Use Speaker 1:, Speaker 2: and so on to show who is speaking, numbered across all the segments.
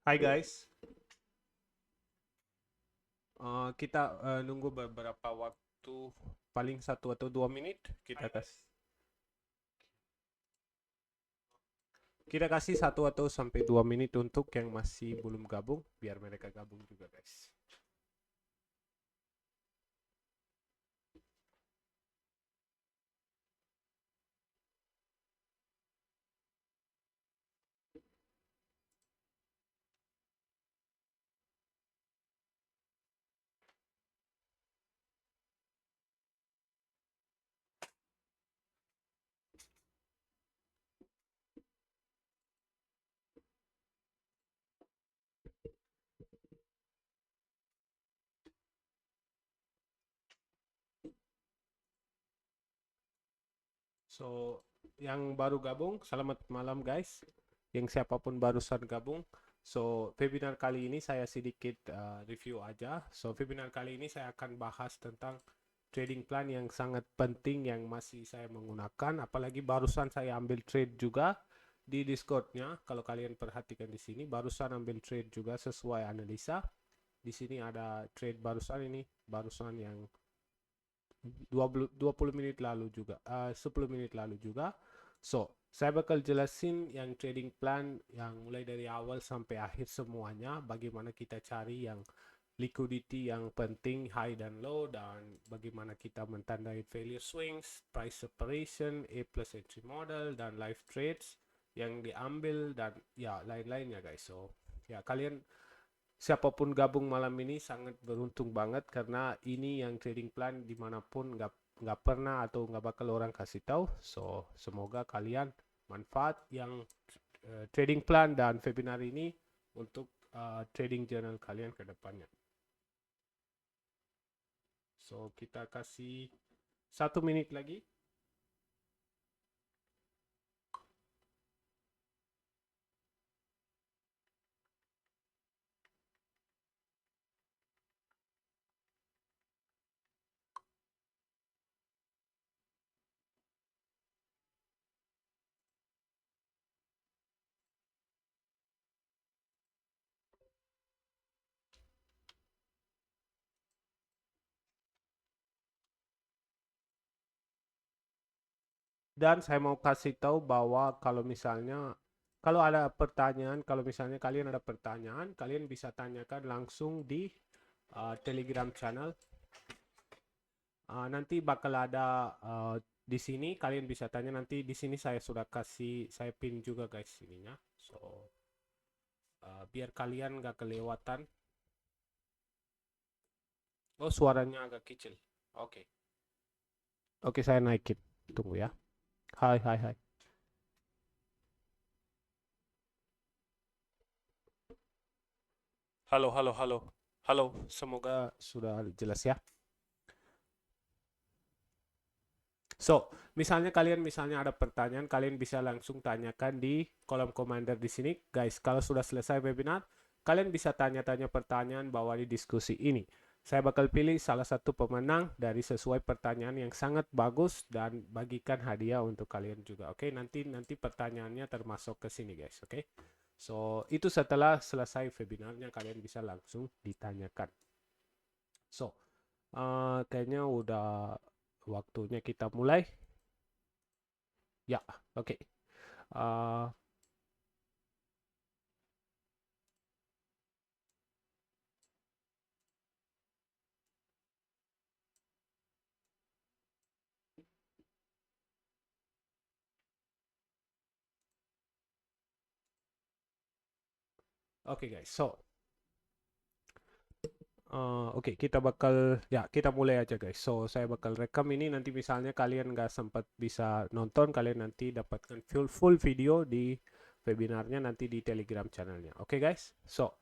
Speaker 1: Hai guys. Kita nunggu beberapa waktu, paling 1 atau 2 menit. Kita kasih 1 atau sampai 2 menit untuk yang masih belum gabung, biar mereka gabung juga guys. So, yang baru gabung, selamat malam guys. Yang siapapun barusan gabung. So, webinar kali ini saya sedikit review aja. So, webinar kali ini saya akan bahas tentang trading plan yang sangat penting yang masih saya menggunakan. Apalagi barusan saya ambil trade juga di Discordnya. Kalau kalian perhatikan di sini, barusan ambil trade juga sesuai analisa. Di sini ada trade barusan yang 20 menit lalu juga, 10 menit lalu juga. So, saya bakal jelasin yang trading plan yang mulai dari awal sampai akhir semuanya, bagaimana kita cari yang liquidity yang penting high dan low, dan bagaimana kita mentandai failure swings, price separation, A plus entry model, dan live trades yang diambil, dan ya lain-lainnya guys. So, ya kalian siapapun gabung malam ini sangat beruntung banget, karena ini yang trading plan dimanapun nggak pernah atau nggak bakal orang kasih tahu. So, semoga kalian manfaat yang trading plan dan webinar ini untuk trading journal kalian ke depannya. So, kita kasih 1 menit lagi. Dan saya mau kasih tahu bahwa kalau ada pertanyaan, kalau misalnya kalian ada pertanyaan, kalian bisa tanyakan langsung di Telegram channel. Nanti bakal ada di sini, kalian bisa tanya. Nanti di sini saya sudah kasih, saya pin juga guys ininya. So, biar kalian nggak kelewatan. Oh, suaranya agak kecil. Oke. Oke, saya naikin. Tunggu ya. Hai, hai, hai. Halo, halo, halo. Halo, semoga sudah jelas ya. So, misalnya ada pertanyaan, kalian bisa langsung tanyakan di kolom komentar di sini. Guys, kalau sudah selesai webinar, kalian bisa tanya-tanya pertanyaan bawah di diskusi ini. Saya bakal pilih salah satu pemenang dari sesuai pertanyaan yang sangat bagus dan bagikan hadiah untuk kalian juga. Oke, nanti pertanyaannya termasuk ke sini guys. Oke. So, itu setelah selesai webinarnya kalian bisa langsung ditanyakan. So, kayaknya udah waktunya kita mulai. Ya, oke. Uh, oke guys, so kita mulai aja guys. So, saya bakal rekam ini, nanti misalnya kalian nggak sempat bisa nonton, kalian nanti dapatkan full video di webinarnya nanti di Telegram channelnya. Oke guys, so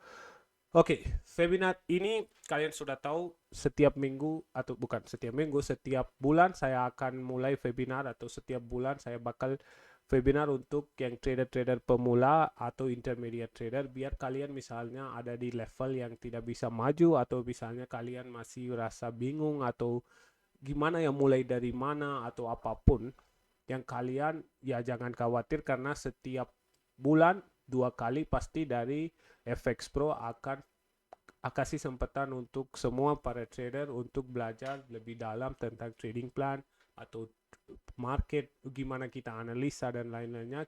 Speaker 1: webinar ini kalian sudah tahu, setiap minggu atau bukan setiap minggu, setiap bulan saya akan mulai webinar, atau setiap bulan saya bakal webinar untuk yang trader-trader pemula atau intermediate trader, biar kalian misalnya ada di level yang tidak bisa maju, atau misalnya kalian masih rasa bingung atau gimana ya mulai dari mana atau apapun, yang kalian ya jangan khawatir, karena setiap bulan 2 kali pasti dari FX Pro akan kasih kesempatan untuk semua para trader untuk belajar lebih dalam tentang trading plan atau market, gimana kita analisa dan lain-lainnya.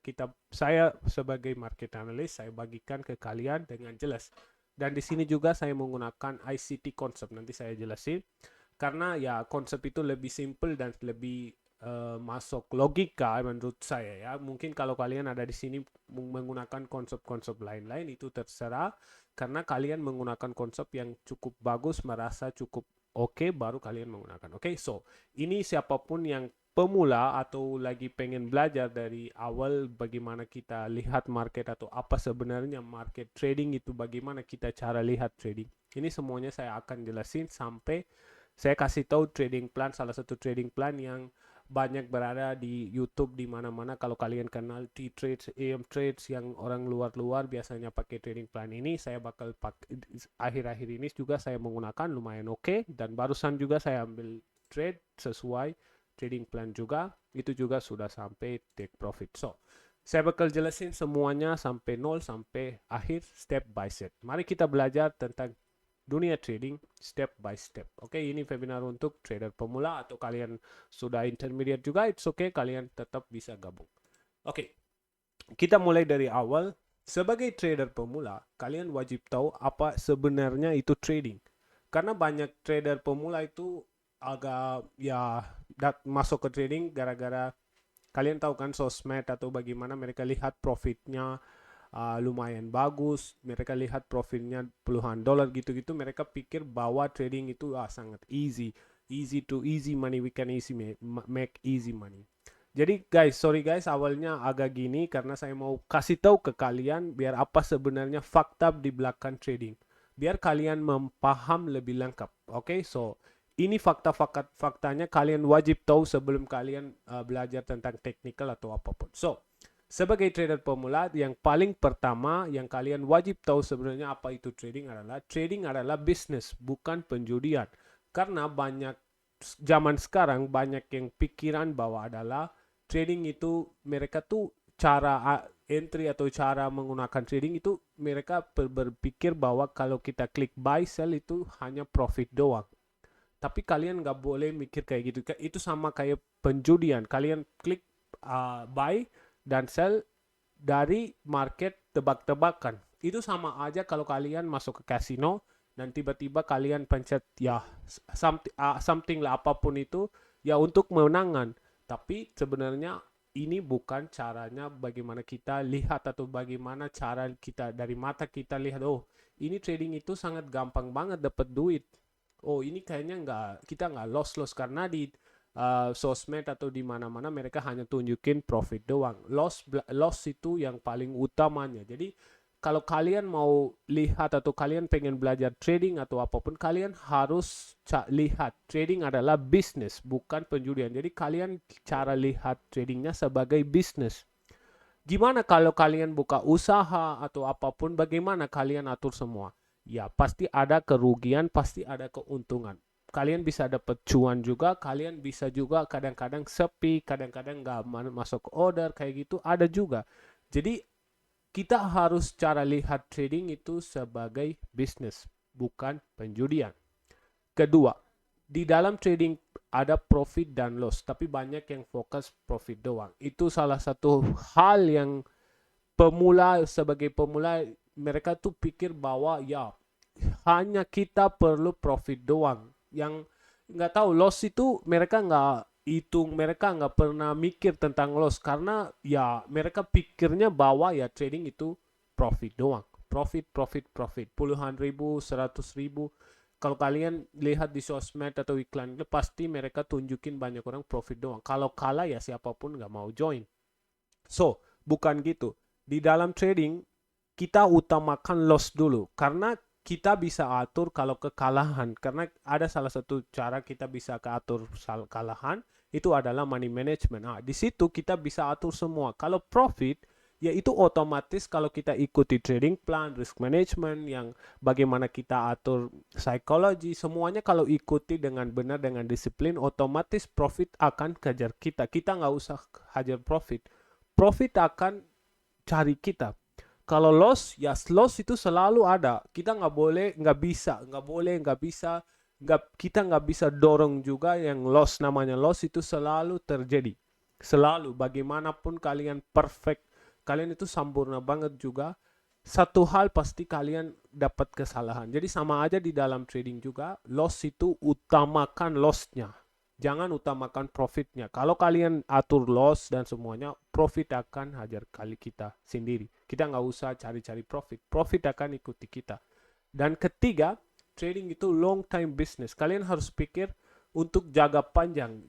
Speaker 1: Saya sebagai market analyst, saya bagikan ke kalian dengan jelas. Dan di sini juga saya menggunakan ICT konsep, nanti saya jelasin. Karena ya konsep itu lebih simple dan lebih masuk logika menurut saya ya. Mungkin kalau kalian ada di sini menggunakan konsep-konsep lain-lain itu terserah, karena kalian menggunakan konsep yang cukup bagus, merasa cukup oke, baru kalian menggunakan. Oke, so ini siapapun yang pemula atau lagi pengen belajar dari awal bagaimana kita lihat market atau apa sebenarnya market trading itu, bagaimana kita cara lihat trading. Ini semuanya saya akan jelasin sampai saya kasih tahu trading plan, salah satu trading plan yang banyak berada di YouTube di mana-mana. Kalau kalian kenal T-Trades, AM Trades yang orang luar-luar biasanya pakai trading plan ini, saya bakal pakai akhir-akhir ini juga saya menggunakan, lumayan oke. Dan barusan juga saya ambil trade sesuai trading plan juga, itu juga sudah sampai take profit. So, saya bakal jelasin semuanya sampai nol sampai akhir step by step. Mari kita belajar tentang dunia trading step by step. Oke, ini webinar untuk trader pemula atau kalian sudah intermediate juga, it's okay, kalian tetap bisa gabung. Oke, kita mulai dari awal. Sebagai trader pemula, kalian wajib tahu apa sebenarnya itu trading. Karena banyak trader pemula itu agak ya masuk ke trading gara-gara kalian tahu kan sosmed atau bagaimana mereka lihat profitnya lumayan bagus, mereka lihat profilnya puluhan dolar gitu-gitu, mereka pikir bahwa trading itu sangat easy to easy money, we can easy make easy money. Jadi guys, sorry guys awalnya agak gini karena saya mau kasih tahu ke kalian biar apa sebenarnya fakta di belakang trading, biar kalian mempaham lebih lengkap. Oke, so ini faktanya kalian wajib tahu sebelum kalian belajar tentang technical atau apapun. So sebagai trader pemula, yang paling pertama yang kalian wajib tahu sebenarnya apa itu trading adalah bisnis, bukan penjudian. Karena banyak zaman sekarang banyak yang pikiran bahwa adalah trading itu mereka tuh cara entry atau cara menggunakan trading itu mereka berpikir bahwa kalau kita klik buy sell itu hanya profit doang. Tapi kalian nggak boleh mikir kayak gitu. Itu sama kayak penjudian. Kalian klik buy dan sell dari market tebak-tebakan. Itu sama aja kalau kalian masuk ke kasino dan tiba-tiba kalian pencet ya something lah apapun itu ya untuk menangan. Tapi sebenarnya ini bukan caranya bagaimana kita lihat atau bagaimana cara kita dari mata kita lihat, oh ini trading itu sangat gampang banget dapat duit. Oh ini kayaknya kita nggak loss karena di sosmed atau di mana-mana mereka hanya tunjukin profit doang. Loss itu yang paling utamanya. Jadi kalau kalian mau lihat atau kalian pengen belajar trading atau apapun, kalian harus lihat trading adalah bisnis, bukan penjudian. Jadi kalian cara lihat tradingnya sebagai bisnis. Gimana kalau kalian buka usaha atau apapun, bagaimana kalian atur semua? Ya pasti ada kerugian, pasti ada keuntungan. Kalian bisa dapat cuan juga, kalian bisa juga kadang-kadang sepi, kadang-kadang nggak masuk order kayak gitu, ada juga. Jadi kita harus cara lihat trading itu sebagai bisnis, bukan penjudian. Kedua, di dalam trading ada profit dan loss, tapi banyak yang fokus profit doang. Itu salah satu hal yang sebagai pemula mereka tuh pikir bahwa ya hanya kita perlu profit doang. Yang nggak tahu loss itu mereka nggak hitung, mereka nggak pernah mikir tentang loss karena ya mereka pikirnya bahwa ya trading itu profit doang. Profit puluhan ribu, 100.000. Kalau kalian lihat di sosmed atau iklan itu pasti mereka tunjukin banyak orang profit doang. Kalau kalah ya siapapun nggak mau join. So bukan gitu. Di dalam trading kita utamakan loss dulu karena kita bisa atur kalau kekalahan, karena ada salah satu cara kita bisa atur kekalahan itu adalah money management. Nah, di situ kita bisa atur semua. Kalau profit ya itu otomatis kalau kita ikuti trading plan, risk management yang bagaimana kita atur psikologi, semuanya kalau ikuti dengan benar dengan disiplin otomatis profit akan kejar kita. Kita nggak usah hajar profit. Profit akan cari kita. Kalau loss, ya loss itu selalu ada. Kita nggak bisa, kita nggak bisa dorong juga yang loss, namanya loss itu selalu terjadi. Selalu, bagaimanapun kalian perfect, kalian itu sempurna banget juga, satu hal pasti kalian dapat kesalahan. Jadi sama aja di dalam trading juga, loss itu utamakan lossnya. Jangan utamakan profitnya. Kalau kalian atur loss dan semuanya, profit akan hajar kali kita sendiri. Kita nggak usah cari-cari profit. Profit akan ikuti kita. Dan ketiga, trading itu long time business. Kalian harus pikir untuk jaga panjang.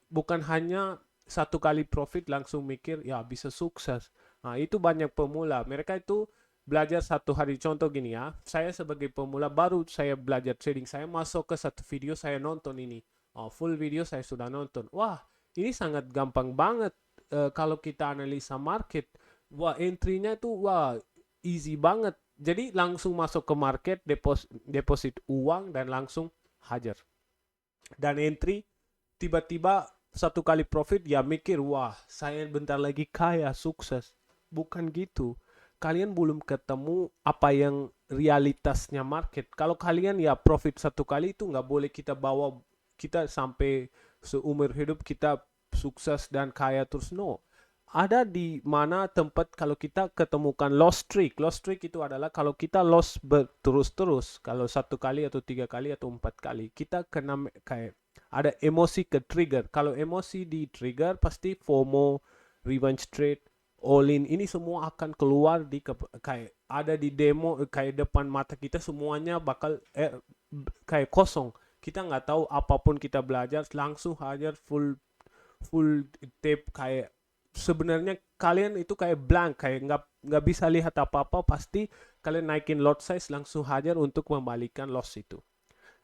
Speaker 1: Bukan hanya satu kali profit langsung mikir, ya bisa sukses. Nah, itu banyak pemula. Mereka itu belajar satu hari. Contoh gini ya, saya sebagai pemula baru saya belajar trading. Saya masuk ke satu video, saya nonton ini. Full video saya sudah nonton. Wah, ini sangat gampang banget kalau kita analisa market. Wah, entry-nya itu wah easy banget. Jadi langsung masuk ke market, deposit uang dan langsung hajar. Dan entry tiba-tiba satu kali profit ya mikir, wah saya bentar lagi kaya, sukses. Bukan gitu. Kalian belum ketemu apa yang realitasnya market. Kalau kalian ya profit satu kali itu nggak boleh kita bawa kita sampai seumur hidup kita sukses dan kaya terus. No. Ada di mana tempat kalau kita ketemukan loss streak. Loss streak itu adalah kalau kita loss berterus-terus. Kalau satu kali atau 3 kali atau 4 kali. Kita kena kayak ada emosi ke trigger. Kalau emosi di trigger pasti FOMO, revenge trade, all in ini semua akan keluar di kayak ada di demo kayak depan mata kita semuanya bakal kayak kosong. Kita nggak tahu apapun kita belajar langsung hajar full tape kayak sebenarnya kalian itu kayak blank kayak nggak bisa lihat apa-apa pasti kalian naikin lot size langsung hajar untuk membalikan loss itu.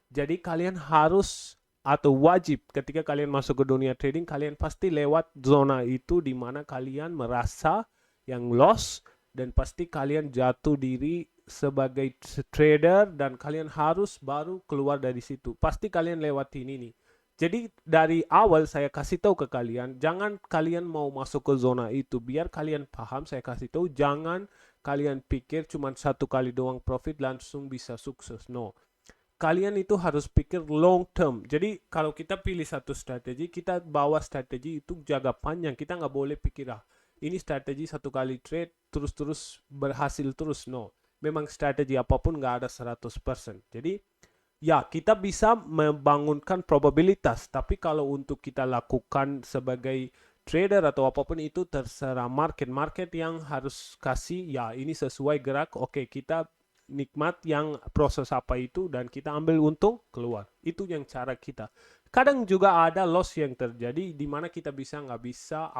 Speaker 1: Jadi kalian harus atau wajib ketika kalian masuk ke dunia trading kalian pasti lewat zona itu di mana kalian merasa yang loss dan pasti kalian jatuh diri sebagai trader dan kalian harus baru keluar dari situ. Pasti kalian lewatin ini. Jadi dari awal saya kasih tahu ke kalian, jangan kalian mau masuk ke zona itu. Biar kalian paham, saya kasih tahu, jangan kalian pikir cuma satu kali doang profit langsung bisa sukses. No, kalian itu harus pikir long term. Jadi kalau kita pilih satu strategi, kita bawa strategi itu jaga panjang. Kita nggak boleh pikir ini strategi satu kali trade terus-terus berhasil terus. No, memang strategi apapun nggak ada 100%. Jadi ya kita bisa membangunkan probabilitas. Tapi kalau untuk kita lakukan sebagai trader atau apapun itu terserah market. Market yang harus kasih ya ini sesuai gerak. Oke, kita nikmat yang proses apa itu dan kita ambil untung keluar. Itu yang cara kita. Kadang juga ada loss yang terjadi di mana kita nggak bisa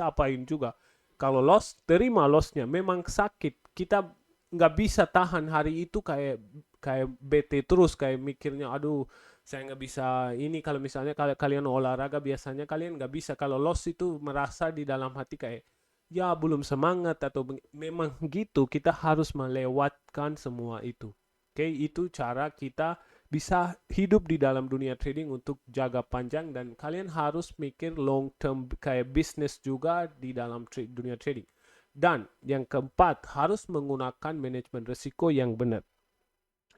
Speaker 1: apain juga. Kalau loss, terima lossnya. Memang sakit. Kita nggak bisa tahan hari itu kayak bete terus kayak mikirnya aduh saya nggak bisa ini. Kalau misalnya kalian olahraga biasanya kalian nggak bisa kalau loss itu merasa di dalam hati kayak ya belum semangat atau memang gitu kita harus melewatkan semua itu. Oke, itu cara kita bisa hidup di dalam dunia trading untuk jaga panjang dan kalian harus mikir long term kayak bisnis juga di dalam dunia trading. Dan yang keempat harus menggunakan manajemen risiko yang benar.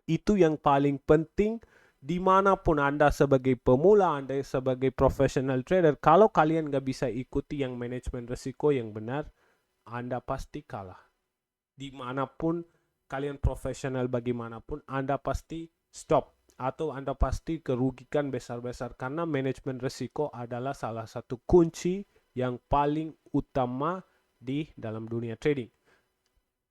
Speaker 1: Itu yang paling penting dimanapun Anda sebagai pemula, Anda sebagai professional trader, kalau kalian nggak bisa ikuti yang manajemen risiko yang benar, Anda pasti kalah. Dimanapun kalian profesional bagaimanapun, Anda pasti stop atau Anda pasti kerugikan besar-besar karena manajemen risiko adalah salah satu kunci yang paling utama di dalam dunia trading.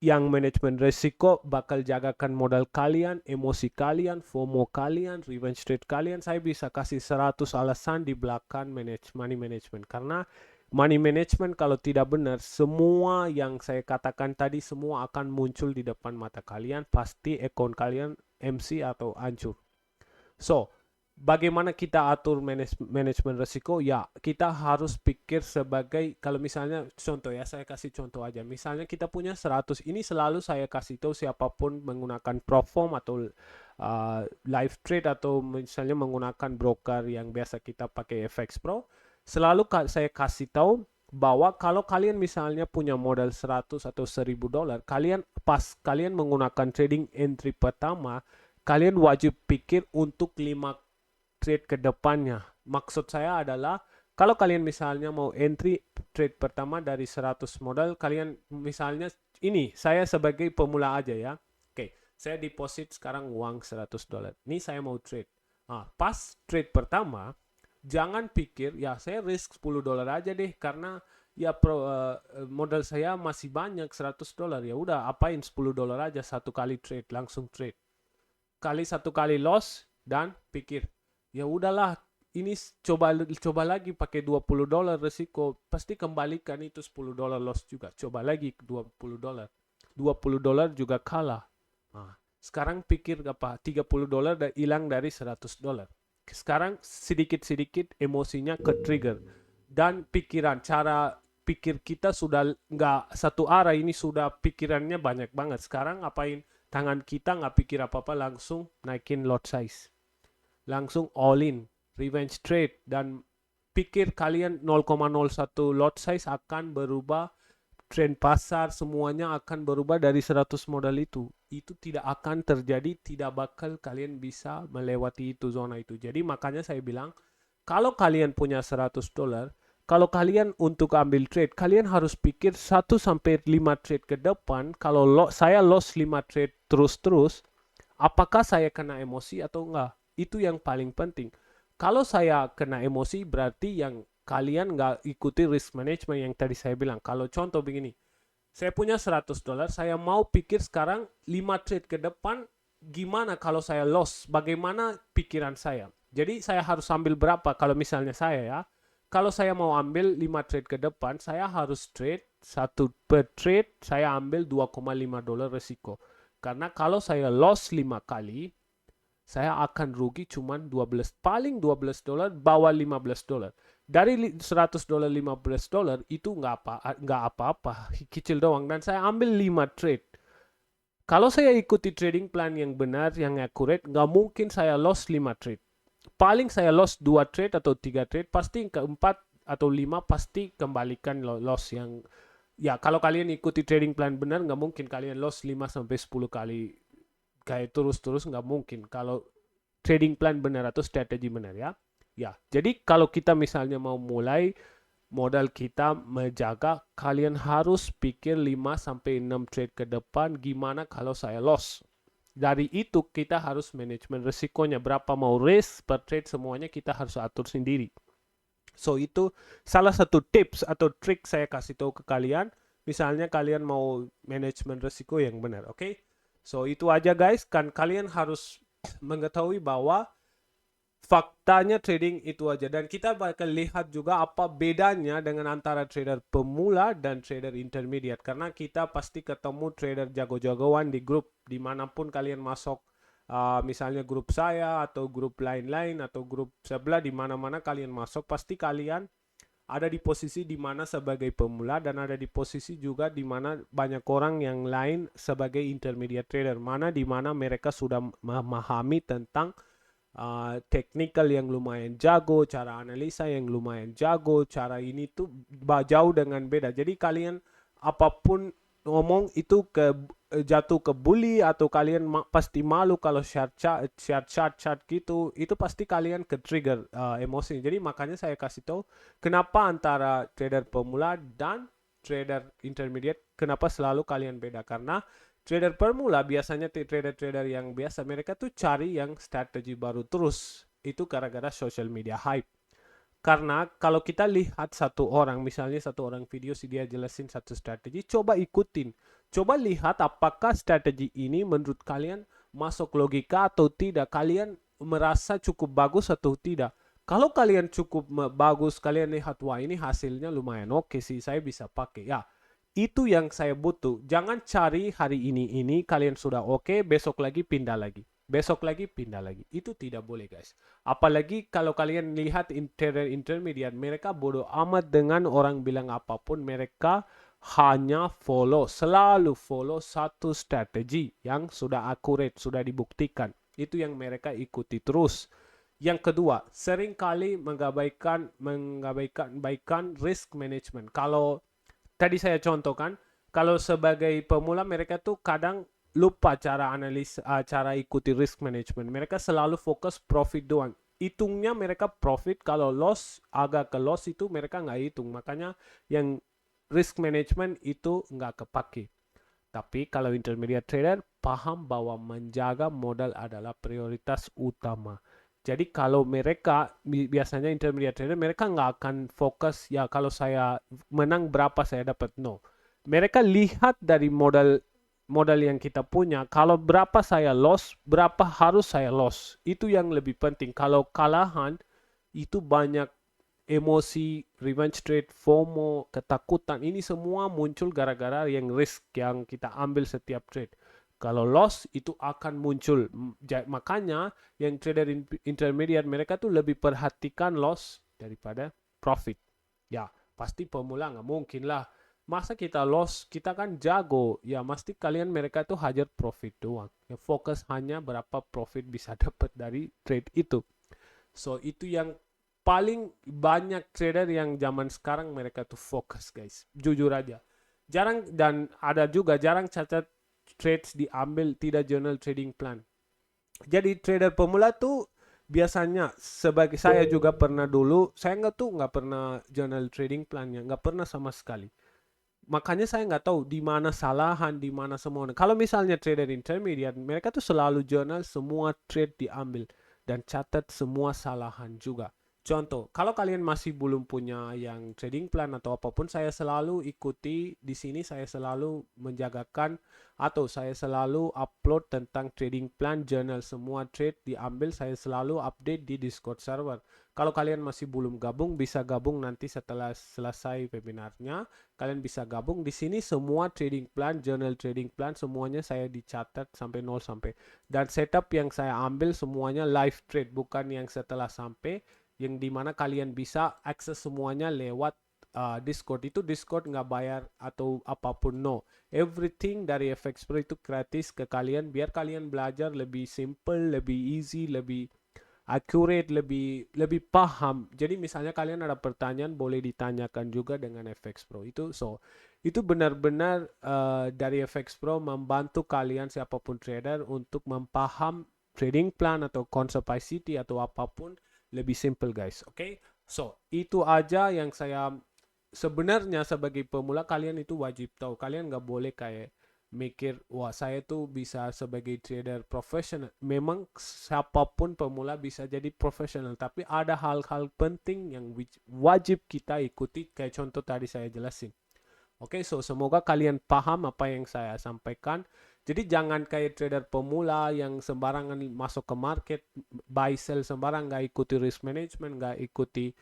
Speaker 1: Yang manajemen risiko bakal jagakan modal kalian, emosi kalian, FOMO kalian, revenge trade kalian. Saya bisa kasih 100 alasan di belakang money management. Karena money management kalau tidak benar, semua yang saya katakan tadi semua akan muncul di depan mata kalian. Pasti akun kalian MC atau hancur. So, bagaimana kita atur manajemen risiko? Ya, kita harus pikir sebagai, kalau misalnya contoh ya, saya kasih contoh aja. Misalnya kita punya 100, ini selalu saya kasih tahu siapapun menggunakan Proform atau live trade atau misalnya menggunakan broker yang biasa kita pakai FX Pro, selalu saya kasih tahu bahwa kalau kalian misalnya punya modal 100 atau 1000 dolar, kalian menggunakan trading entry pertama, kalian wajib pikir untuk 5 trade ke depannya. Maksud saya adalah kalau kalian misalnya mau entry trade pertama dari 100 modal, kalian misalnya ini saya sebagai pemula aja ya. Oke, saya deposit sekarang uang 100 dolar. Ini saya mau trade. Nah, pas trade pertama, jangan pikir ya saya risk 10 dolar aja deh karena ya modal saya masih banyak 100 dolar. Ya udah apain 10 dolar aja satu kali trade, langsung trade. Satu kali loss dan pikir ya udahlah ini coba lagi pakai 20 dolar resiko, pasti kembalikan itu 10 dolar loss juga. Coba lagi 20 dolar. 20 dolar juga kalah. Nah, sekarang pikir apa? 30 dolar hilang dari 100 dolar. Sekarang sedikit-sedikit emosinya ke trigger dan pikiran, cara pikir kita sudah nggak satu arah, ini sudah pikirannya banyak banget. Sekarang apain? Tangan kita nggak pikir apa-apa, langsung naikin lot size, langsung all in revenge trade, dan pikir kalian 0,01 lot size akan berubah trend pasar, semuanya akan berubah dari 100 modal itu tidak akan terjadi, tidak bakal kalian bisa melewati itu zona itu. Jadi makanya saya bilang kalau kalian punya 100 dolar, kalau kalian untuk ambil trade, kalian harus pikir 1 sampai 5 trade ke depan. Kalau saya loss 5 trade terus-terus, apakah saya kena emosi atau enggak? Itu yang paling penting. Kalau saya kena emosi, berarti yang kalian nggak ikuti risk management yang tadi saya bilang. Kalau contoh begini, saya punya 100 dolar, saya mau pikir sekarang 5 trade ke depan, gimana kalau saya loss? Bagaimana pikiran saya? Jadi saya harus ambil berapa? Kalau misalnya saya ya, kalau saya mau ambil 5 trade ke depan, saya harus trade satu per trade, saya ambil 2,5 dolar resiko. Karena kalau saya loss 5 kali, saya akan rugi cuma 12, paling 12 dolar, bawah 15 dolar. Dari 100 dolar 15 dolar itu nggak apa-apa, kecil doang, dan saya ambil 5 trade. Kalau saya ikuti trading plan yang benar, yang accurate, nggak mungkin saya loss 5 trade. Paling saya loss 2 trade atau 3 trade, pasti keempat atau 5 pasti kembalikan loss yang ya kalau kalian ikuti trading plan benar, nggak mungkin kalian loss 5 sampai 10 kali kayak terus-terus, nggak mungkin kalau trading plan benar atau strategi benar ya. Ya, jadi kalau kita misalnya mau mulai modal kita menjaga, kalian harus pikir 5 sampai 6 trade ke depan, gimana kalau saya loss. Dari itu kita harus manajemen risikonya, berapa mau risk per trade, semuanya kita harus atur sendiri. So itu salah satu tips atau trik saya kasih tahu ke kalian. Misalnya kalian mau manajemen risiko yang benar, oke? So itu aja guys, kan kalian harus mengetahui bahwa faktanya trading itu aja, dan kita bakal lihat juga apa bedanya dengan antara trader pemula dan trader intermediate, karena kita pasti ketemu trader jago-jagoan di grup dimanapun kalian masuk, misalnya grup saya atau grup lain-lain atau grup sebelah, dimana-mana kalian masuk pasti kalian ada di posisi di mana sebagai pemula dan ada di posisi juga di mana banyak orang yang lain sebagai intermediate trader, mana di mana mereka sudah memahami tentang technical yang lumayan jago, cara analisa yang lumayan jago, cara ini tuh jauh dengan beda. Jadi kalian apapun ngomong itu jatuh ke bully atau kalian pasti malu kalau share chat gitu, itu pasti kalian ke trigger emosi. Jadi makanya saya kasih tahu kenapa antara trader pemula dan trader intermediate, kenapa selalu kalian beda, karena trader pemula biasanya trader-trader yang biasa mereka tuh cari yang strategi baru terus, itu gara-gara social media hype. Karena kalau kita lihat satu orang, misalnya satu orang video sih dia jelasin satu strategi, coba ikutin. Coba lihat apakah strategi ini menurut kalian masuk logika atau tidak. Kalian merasa cukup bagus atau tidak. Kalau kalian cukup bagus, kalian lihat, wah ini hasilnya lumayan oke sih, saya bisa pakai. Ya, itu yang saya butuh. Jangan cari hari ini kalian sudah oke, besok lagi pindah lagi. Besok lagi pindah lagi. Itu tidak boleh guys. Apalagi kalau kalian lihat trader intermediate, mereka bodoh amat dengan orang bilang apapun, mereka hanya selalu follow satu strategi yang sudah akurat, sudah dibuktikan. Itu yang mereka ikuti terus. Yang kedua, seringkali mengabaikan risk management. Kalau tadi saya contohkan, kalau sebagai pemula mereka tuh kadang lupa cara analis, cara ikuti risk management. Mereka selalu fokus profit doang. Hitungnya mereka profit, kalau loss, agak ke loss itu mereka nggak hitung. Makanya yang risk management itu nggak kepake. Tapi kalau intermediate trader paham bahwa menjaga modal adalah prioritas utama. Jadi kalau mereka biasanya intermediate trader mereka nggak akan fokus ya kalau saya menang berapa saya dapat, no. Mereka lihat dari modal modal yang kita punya. Kalau berapa saya loss, berapa harus saya loss. Itu yang lebih penting. Kalau kalahan itu banyak emosi, revenge trade, FOMO, ketakutan, ini semua muncul gara-gara yang risk yang kita ambil setiap trade. Kalau loss itu akan muncul. Makanya yang trader intermediate mereka tuh lebih perhatikan loss daripada profit. Ya, pasti pemula nggak mungkin lah. Masa kita loss, kita kan jago. Ya, pasti kalian mereka tuh hajar profit doang. Ya, fokus hanya berapa profit bisa dapat dari trade itu. So, itu yang paling banyak trader yang zaman sekarang mereka tuh fokus, guys. Jujur aja. Jarang, dan ada juga jarang cacat trades diambil tidak journal trading plan. Jadi trader pemula tuh biasanya sebagai saya juga pernah dulu, saya nggak pernah journal trading plannya, nggak pernah sama sekali. Makanya saya nggak tahu di mana salahan, di mana semua. Kalau misalnya trader intermediate, mereka tuh selalu jurnal semua trade diambil dan catat semua salahan juga. Contoh, kalau kalian masih belum punya yang trading plan atau apapun, saya selalu ikuti di sini, saya selalu menjagakan atau saya selalu upload tentang trading plan, journal semua trade diambil, saya selalu update di Discord server. Kalau kalian masih belum gabung, bisa gabung nanti setelah selesai webinarnya. Kalian bisa gabung di sini, semua trading plan, journal trading plan semuanya saya dicatat sampai 0 sampai, dan setup yang saya ambil semuanya live trade, bukan yang setelah sampai, yang dimana kalian bisa akses semuanya lewat Discord. Itu Discord nggak bayar atau apapun, no. Everything dari FX Pro itu gratis ke kalian biar kalian belajar lebih simple, lebih easy, lebih accurate, lebih lebih paham. Jadi misalnya kalian ada pertanyaan boleh ditanyakan juga dengan FX Pro. Itu benar-benar dari FX Pro membantu kalian siapapun trader untuk mempaham trading plan atau konsep ICT atau apapun lebih simple, guys. Oke. Okay? Itu aja yang saya sebenarnya sebagai pemula kalian itu wajib tahu. Kalian nggak boleh kayak mikir, wah saya tuh bisa sebagai trader profesional. Memang siapapun pemula bisa jadi profesional, tapi ada hal-hal penting yang wajib kita ikuti, kayak contoh tadi saya jelasin. Oke, semoga kalian paham apa yang saya sampaikan. Jadi jangan kayak trader pemula yang sembarangan masuk ke market, buy sell sembarang, nggak ikuti risk management, nggak ikuti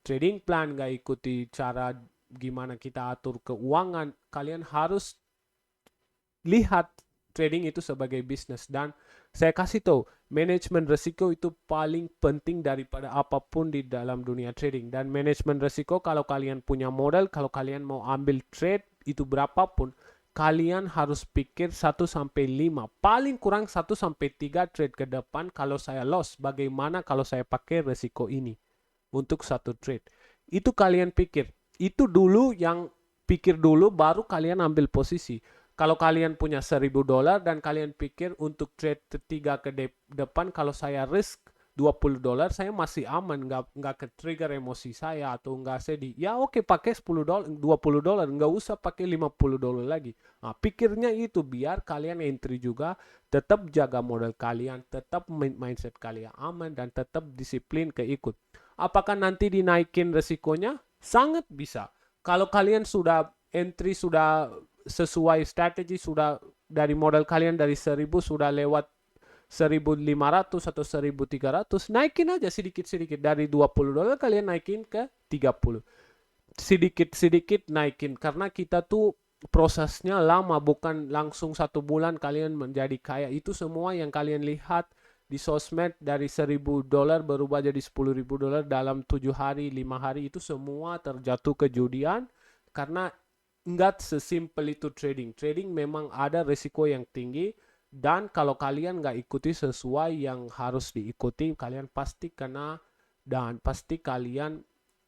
Speaker 1: trading plan, nggak ikuti cara gimana kita atur keuangan. Kalian harus lihat trading itu sebagai bisnis, dan saya kasih tahu manajemen resiko itu paling penting daripada apapun di dalam dunia trading. Dan manajemen resiko, kalau kalian punya modal, kalau kalian mau ambil trade itu berapapun, kalian harus pikir 1 sampai 5, paling kurang 1 sampai 3 trade ke depan. Kalau saya loss, bagaimana kalau saya pakai resiko ini untuk satu trade? Itu kalian pikir. Itu dulu yang pikir dulu, baru kalian ambil posisi. Kalau kalian punya $1.000 dan kalian pikir untuk trade ketiga ke depan, kalau saya risk $20, saya masih aman, nggak ke trigger emosi saya atau nggak sedih. Ya oke, pakai $10, $20, nggak usah pakai $50 lagi. Nah, pikirnya itu biar kalian entry juga, tetap jaga modal kalian, tetap mindset kalian aman, dan tetap disiplin keikut. Apakah nanti dinaikin resikonya? Sangat bisa. Kalau kalian sudah entry, sudah sesuai strategi, sudah dari modal kalian dari 1.000 sudah lewat 1.500 atau 1.300, naikin aja sedikit-sedikit. Dari $20 kalian naikin ke 30. Sedikit-sedikit naikin, karena kita tuh prosesnya lama, bukan langsung 1 bulan kalian menjadi kaya. Itu semua yang kalian lihat di sosmed dari $1.000 berubah jadi $10.000 dalam 7 hari, 5 hari, itu semua terjatuh kejudian, karena nggak sesimpel itu trading. Trading memang ada resiko yang tinggi, Dan kalau kalian nggak ikuti sesuai yang harus diikuti, kalian pasti kena dan pasti kalian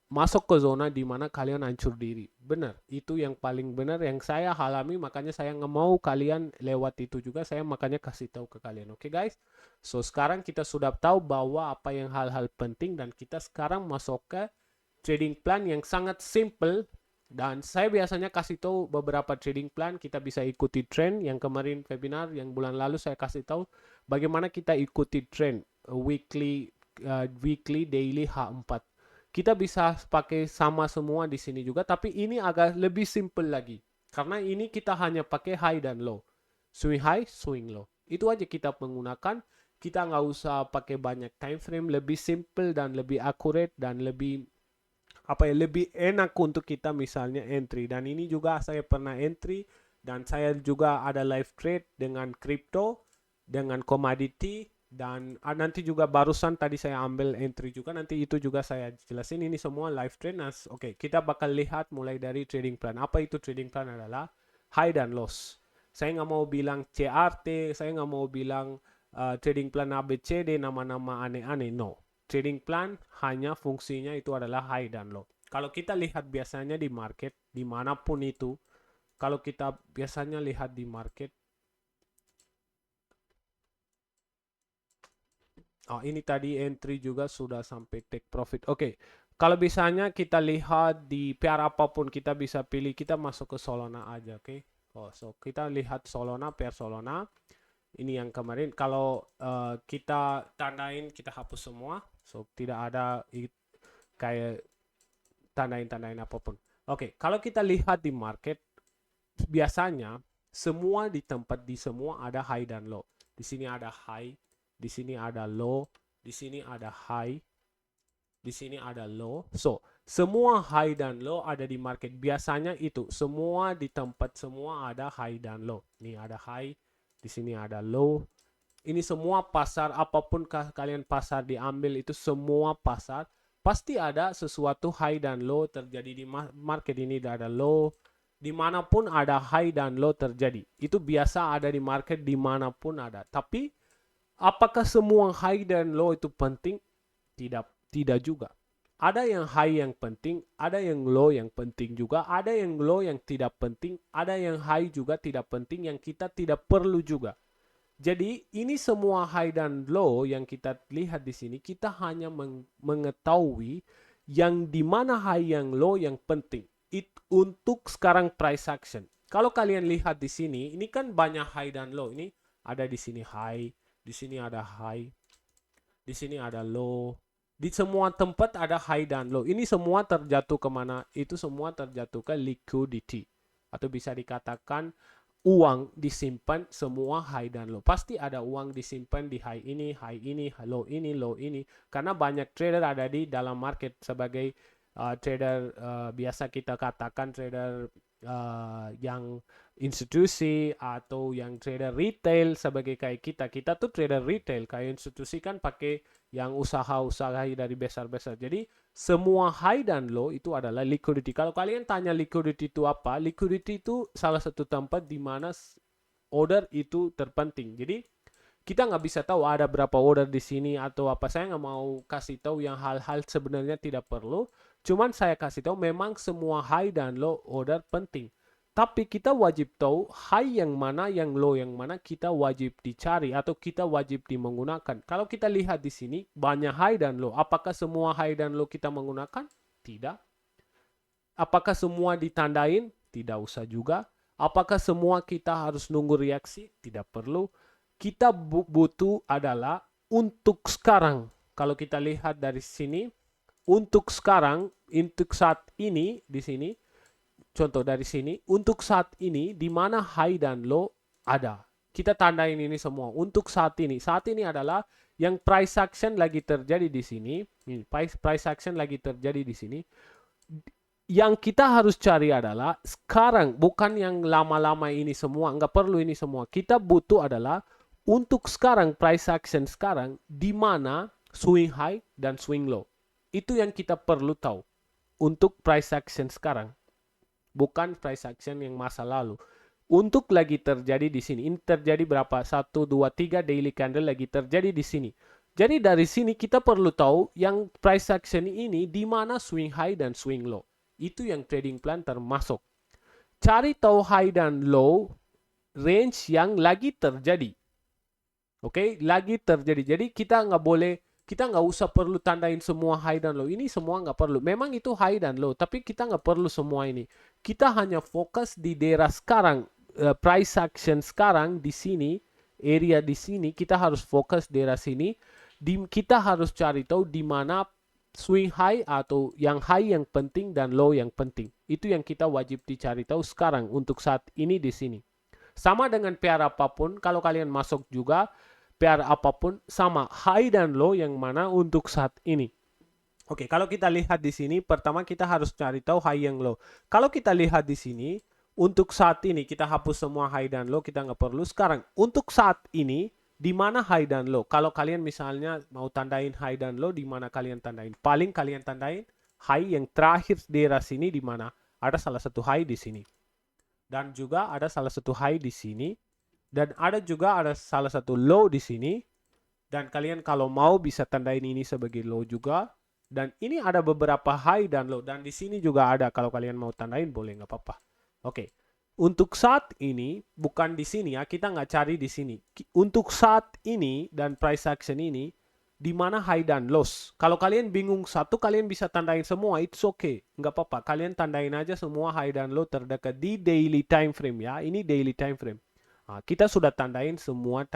Speaker 1: masuk ke zona di mana kalian hancur diri. Benar, itu yang paling benar yang saya alami, makanya saya nggak mau kalian lewat itu juga, saya makanya kasih tahu ke kalian. Oke guys, so sekarang kita sudah tahu bahwa apa yang hal-hal penting dan kita sekarang masuk ke trading plan yang sangat simple. Dan saya biasanya kasih tahu beberapa trading plan, kita bisa ikuti trend yang kemarin webinar yang bulan lalu saya kasih tahu bagaimana kita ikuti trend weekly, daily, H4. Kita bisa pakai sama semua di sini juga, tapi ini agak lebih simple lagi. Karena ini kita hanya pakai high dan low. Swing high, swing low. Itu aja kita menggunakan. Kita nggak usah pakai banyak time frame, lebih simple dan lebih accurate dan lebih lebih enak untuk kita misalnya entry. Dan ini juga saya pernah entry dan saya juga ada live trade dengan crypto, dengan commodity, dan nanti juga barusan tadi saya ambil entry juga, nanti itu juga saya jelasin. Ini semua live trade. Nah, oke, kita bakal lihat mulai dari trading plan. Apa itu trading plan? Adalah high dan loss. Saya nggak mau bilang CRT, saya nggak mau bilang trading plan ABCD, nama-nama aneh-aneh. No, trading plan hanya fungsinya itu adalah high dan low. Kalau kita lihat biasanya di market, dimanapun itu, kalau kita biasanya lihat di market, oh ini tadi entry juga sudah sampai take profit. Oke, kalau misalnya kita lihat di pair apapun, kita bisa pilih, kita masuk ke Solana aja, oke. Oh, so kita lihat Solana, pair Solana. Ini yang kemarin, kalau kita tandain, kita hapus semua. So, tidak ada kayak tandain apapun. Oke, kalau kita lihat di market, biasanya semua di tempat di semua ada high dan low. Di sini ada high, di sini ada low, di sini ada high, di sini ada low. So, semua high dan low ada di market. Biasanya itu semua di tempat semua ada high dan low. Ini ada high, di sini ada low. Ini semua pasar, apapun kalian pasar diambil, itu semua pasar pasti ada sesuatu high dan low terjadi di market. Ini ada low, dimanapun ada high dan low terjadi. Itu biasa ada di market dimanapun ada. Tapi apakah semua high dan low itu penting? Tidak juga. Ada yang high yang penting, ada yang low yang penting juga, ada yang low yang tidak penting, ada yang high juga tidak penting yang kita tidak perlu juga. Jadi ini semua high dan low yang kita lihat di sini, kita hanya mengetahui yang di mana high yang low yang penting. Untuk sekarang price action. Kalau kalian lihat di sini, ini kan banyak high dan low. Ini ada di sini high, di sini ada high, di sini ada low. Di semua tempat ada high dan low. Ini semua terjatuh kemana? Itu semua terjatuh ke liquidity. Atau bisa dikatakan uang disimpan semua high dan low. Pasti ada uang disimpan di high ini, low ini, low ini. Karena banyak trader ada di dalam market sebagai trader biasa kita katakan trader yang institusi atau yang trader retail sebagai kayak kita. Kita tuh trader retail, kayak institusi kan pakai yang usaha-usaha dari besar-besar. Jadi semua high dan low itu adalah liquidity. Kalau kalian tanya liquidity itu apa? Liquidity itu salah satu tempat di mana order itu terpenting. Jadi kita nggak bisa tahu ada berapa order di sini atau apa. Saya nggak mau kasih tahu yang hal-hal sebenarnya tidak perlu. Cuman saya kasih tahu memang semua high dan low order penting. Tapi kita wajib tahu high yang mana, yang low yang mana, kita wajib dicari atau kita wajib dimenggunakan. Kalau kita lihat di sini banyak high dan low. Apakah semua high dan low kita menggunakan? Tidak. Apakah semua ditandain? Tidak usah juga. Apakah semua kita harus nunggu reaksi? Tidak perlu. Kita butuh adalah untuk sekarang. Kalau kita lihat dari sini, untuk sekarang, untuk saat ini di sini, contoh dari sini, untuk saat ini di mana high dan low ada. Kita tandain ini semua untuk saat ini. Saat ini adalah yang price action lagi terjadi di sini. Price action lagi terjadi di sini. Yang kita harus cari adalah sekarang, bukan yang lama-lama ini semua. Nggak perlu ini semua. Kita butuh adalah untuk sekarang, price action sekarang, di mana swing high dan swing low. Itu yang kita perlu tahu untuk price action sekarang. Bukan price action yang masa lalu. untuk lagi terjadi di sini. Ini terjadi berapa? 1, 2, 3 daily candle lagi terjadi di sini. Jadi dari sini kita perlu tahu yang price action ini di mana swing high dan swing low. Itu yang trading plan termasuk. Cari tahu high dan low range yang lagi terjadi. Oke, lagi terjadi. Jadi kita nggak usah perlu tandain semua high dan low. Ini semua nggak perlu. Memang itu high dan low, tapi kita nggak perlu semua ini. Kita hanya fokus di daerah sekarang, price action sekarang di sini, area di sini. Kita harus fokus daerah sini. Kita harus cari tahu di mana swing high atau yang high yang penting dan low yang penting. Itu yang kita wajib dicari tahu sekarang untuk saat ini di sini. Sama dengan pair apapun, kalau kalian masuk juga pair apapun sama high dan low yang mana untuk saat ini. Oke, kalau kita lihat di sini, pertama kita harus cari tahu high yang low. Kalau kita lihat di sini, untuk saat ini kita hapus semua high dan low, kita nggak perlu. Sekarang, untuk saat ini, di mana high dan low? Kalau kalian misalnya mau tandain high dan low, di mana kalian tandain? Paling kalian tandain high yang terakhir di daerah sini, di mana ada salah satu high di sini. Dan juga ada salah satu high di sini. Dan ada salah satu low di sini. Dan kalian kalau mau bisa tandain ini sebagai low juga. Dan ini ada beberapa high dan low. Dan di sini juga ada. Kalau kalian mau tandain boleh, nggak apa-apa. Oke. Untuk saat ini, bukan di sini ya, kita nggak cari di sini. Untuk saat ini dan price action ini, di mana high dan lows. Kalau kalian bingung satu, kalian bisa tandain semua, it's okay. Nggak apa-apa, kalian tandain aja semua high dan low terdekat di daily time frame ya. Ini daily time frame. Nah, kita sudah tandain semua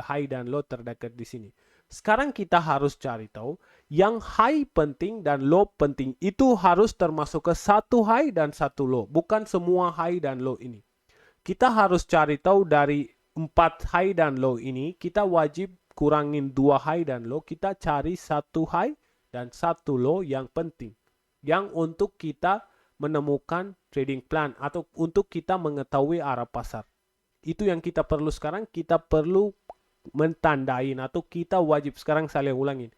Speaker 1: high dan low terdekat di sini. Sekarang kita harus cari tahu yang high penting dan low penting itu harus termasuk ke satu high dan satu low. Bukan semua high dan low ini. Kita harus cari tahu dari 4 high dan low ini, kita wajib kurangin 2 high dan low. Kita cari satu high dan satu low yang penting. Yang untuk kita menemukan trading plan atau untuk kita mengetahui arah pasar. Itu yang kita perlu sekarang. Kita perlu mentandain atau kita wajib sekarang, saya ulangin,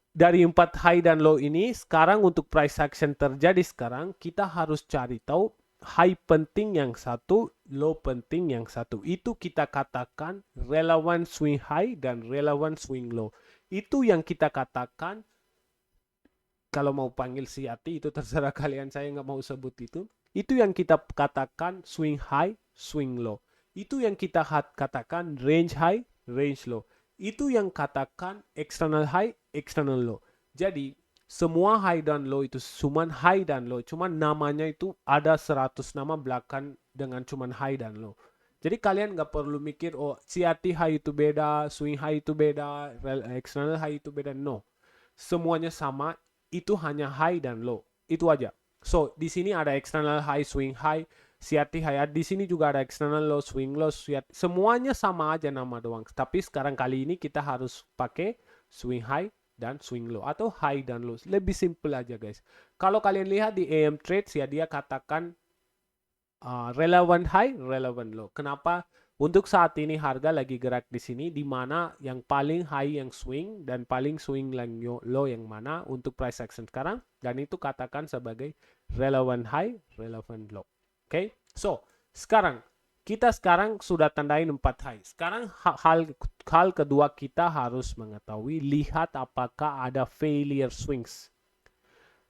Speaker 1: dari 4 high dan low ini sekarang untuk price action terjadi sekarang, kita harus cari tahu high penting yang satu, low penting yang satu. Itu kita katakan relevant swing high dan relevant swing low. Itu yang kita katakan, kalau mau panggil si Ati itu terserah kalian, saya nggak mau sebut itu. Itu yang kita katakan swing high, swing low. Itu yang kita katakan range high, range low. Itu yang katakan external high, external low. Jadi semua high dan low itu cuman high dan low. Cuman namanya itu ada 100 nama belakang dengan cuman high dan low. Jadi kalian nggak perlu mikir, oh CRT high itu beda, swing high itu beda, external high itu beda. No. Semuanya sama, itu hanya high dan low. Itu aja. So, di sini ada external high, swing high, CRT high. Di sini juga ada external low, swing low, CRT. Semuanya sama aja nama doang. Tapi sekarang kali ini kita harus pakai swing high dan swing low atau high dan low. Lebih simple aja guys. Kalau kalian lihat di AM Trades ya, dia katakan relevant high, relevant low. Kenapa? Untuk saat ini harga lagi gerak di sini, di mana yang paling high yang swing dan paling swing yang low yang mana untuk price action sekarang, dan itu katakan sebagai relevant high, relevant low. Oke, so sekarang kita sudah tandain 4 high. Sekarang hal kedua kita harus mengetahui, lihat apakah ada failure swings.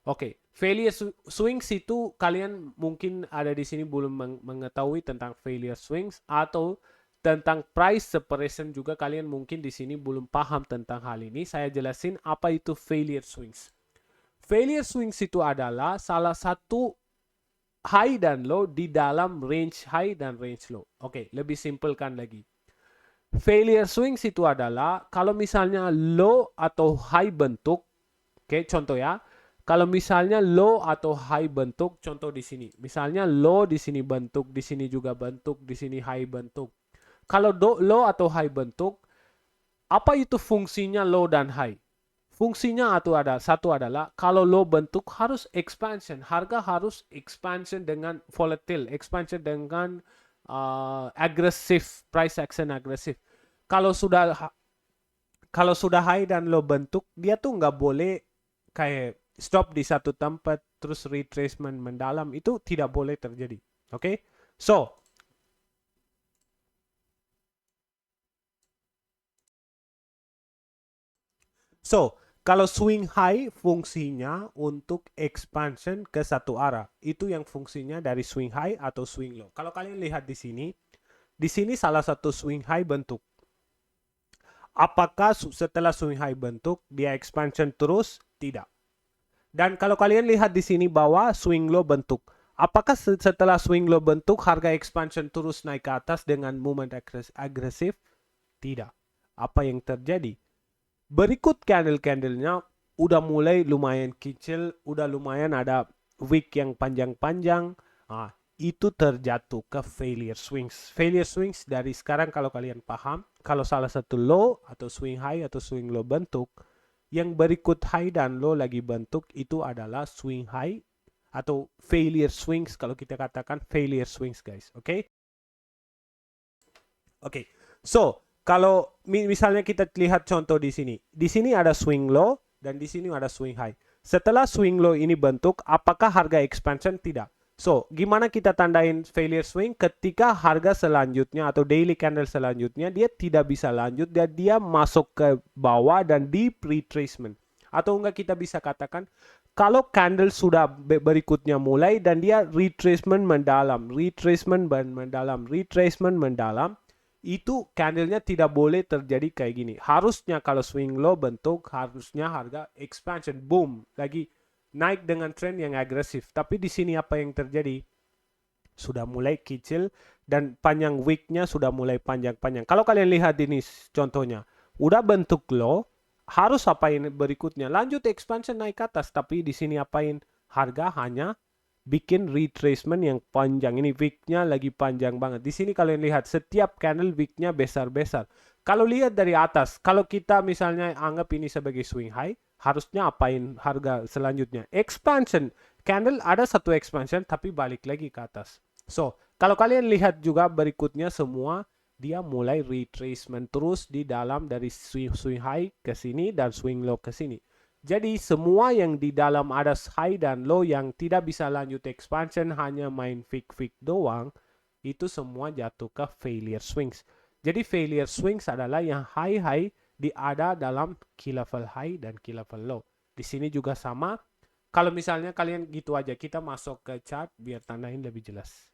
Speaker 1: Oke, failure swings itu kalian mungkin ada di sini belum mengetahui tentang failure swings, atau tentang price separation juga kalian mungkin di sini belum paham tentang hal ini. Saya jelasin apa itu failure swings. Failure swings itu adalah salah satu high dan low di dalam range high dan range low. Oke, lebih simpelkan lagi. Failure swings itu adalah kalau misalnya low atau high bentuk, oke, contoh ya. Kalau misalnya low atau high bentuk, contoh di sini. Misalnya low di sini bentuk, di sini juga bentuk, di sini high bentuk. Kalau low atau high bentuk, apa itu fungsinya low dan high? Fungsinya satu adalah kalau low bentuk harus expansion, harga harus expansion dengan volatile, expansion dengan agresif, price action agresif. Kalau sudah high dan low bentuk, dia tuh nggak boleh kayak stop di satu tempat terus retracement mendalam, itu tidak boleh terjadi. Oke? So, So, kalau swing high fungsinya untuk expansion ke satu arah. Itu yang fungsinya dari swing high atau swing low. Kalau kalian lihat di sini salah satu swing high bentuk. Apakah setelah swing high bentuk dia expansion terus? Tidak. Dan kalau kalian lihat di sini bawah swing low bentuk. Apakah setelah swing low bentuk harga expansion terus naik ke atas dengan movement agresif? Tidak. Apa yang terjadi? Berikut candle-candlenya udah mulai lumayan kecil, udah lumayan ada wick yang panjang-panjang. Itu terjatuh ke failure swings. Failure swings dari sekarang kalau kalian paham, kalau salah satu low atau swing high atau swing low bentuk, yang berikut high dan low lagi bentuk itu adalah swing high atau failure swings, kalau kita katakan failure swings guys, oke? Oke, so kalau misalnya kita lihat contoh di sini ada swing low dan di sini ada swing high. Setelah swing low ini bentuk, apakah harga expansion? Tidak. So, gimana kita tandain failure swing? Ketika harga selanjutnya atau daily candle selanjutnya dia tidak bisa lanjut dan dia masuk ke bawah dan deep retracement. Atau enggak kita bisa katakan kalau candle sudah berikutnya mulai dan dia retracement mendalam, itu candlenya tidak boleh terjadi kayak gini. Harusnya kalau swing low bentuk, harusnya harga expansion, boom, lagi naik dengan tren yang agresif. Tapi di sini apa yang terjadi? Sudah mulai kecil dan panjang wicknya sudah mulai panjang-panjang. Kalau kalian lihat ini contohnya, udah bentuk low, harus apain berikutnya? Lanjut expansion naik ke atas, tapi di sini apain? Harga hanya bikin retracement yang panjang. Ini wicknya lagi panjang banget. Di sini kalian lihat setiap candle wicknya besar-besar. Kalau lihat dari atas, kalau kita misalnya anggap ini sebagai swing high, harusnya apain harga selanjutnya? Expansion. Candle ada satu expansion tapi balik lagi ke atas. So, kalau kalian lihat juga berikutnya semua dia mulai retracement terus di dalam dari swing high ke sini dan swing low ke sini. Jadi semua yang di dalam ada high dan low yang tidak bisa lanjut expansion hanya main fake doang, itu semua jatuh ke failure swings. Jadi failure swings adalah yang high di ada dalam key level high dan key level low. Di sini juga sama. Kalau misalnya kalian gitu aja, kita masuk ke chart biar tandain lebih jelas.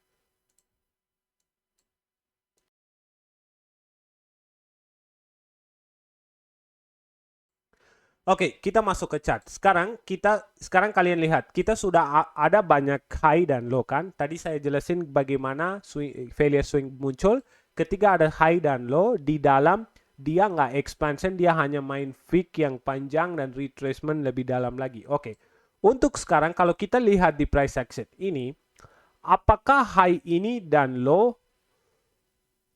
Speaker 1: Oke, kita masuk ke chart. Sekarang kalian lihat, kita sudah ada banyak high dan low kan? Tadi saya jelasin bagaimana failure swing muncul ketika ada high dan low di dalam dia nggak expansion, dia hanya main wick yang panjang dan retracement lebih dalam lagi. Oke. Untuk sekarang kalau kita lihat di price action ini, apakah high ini dan low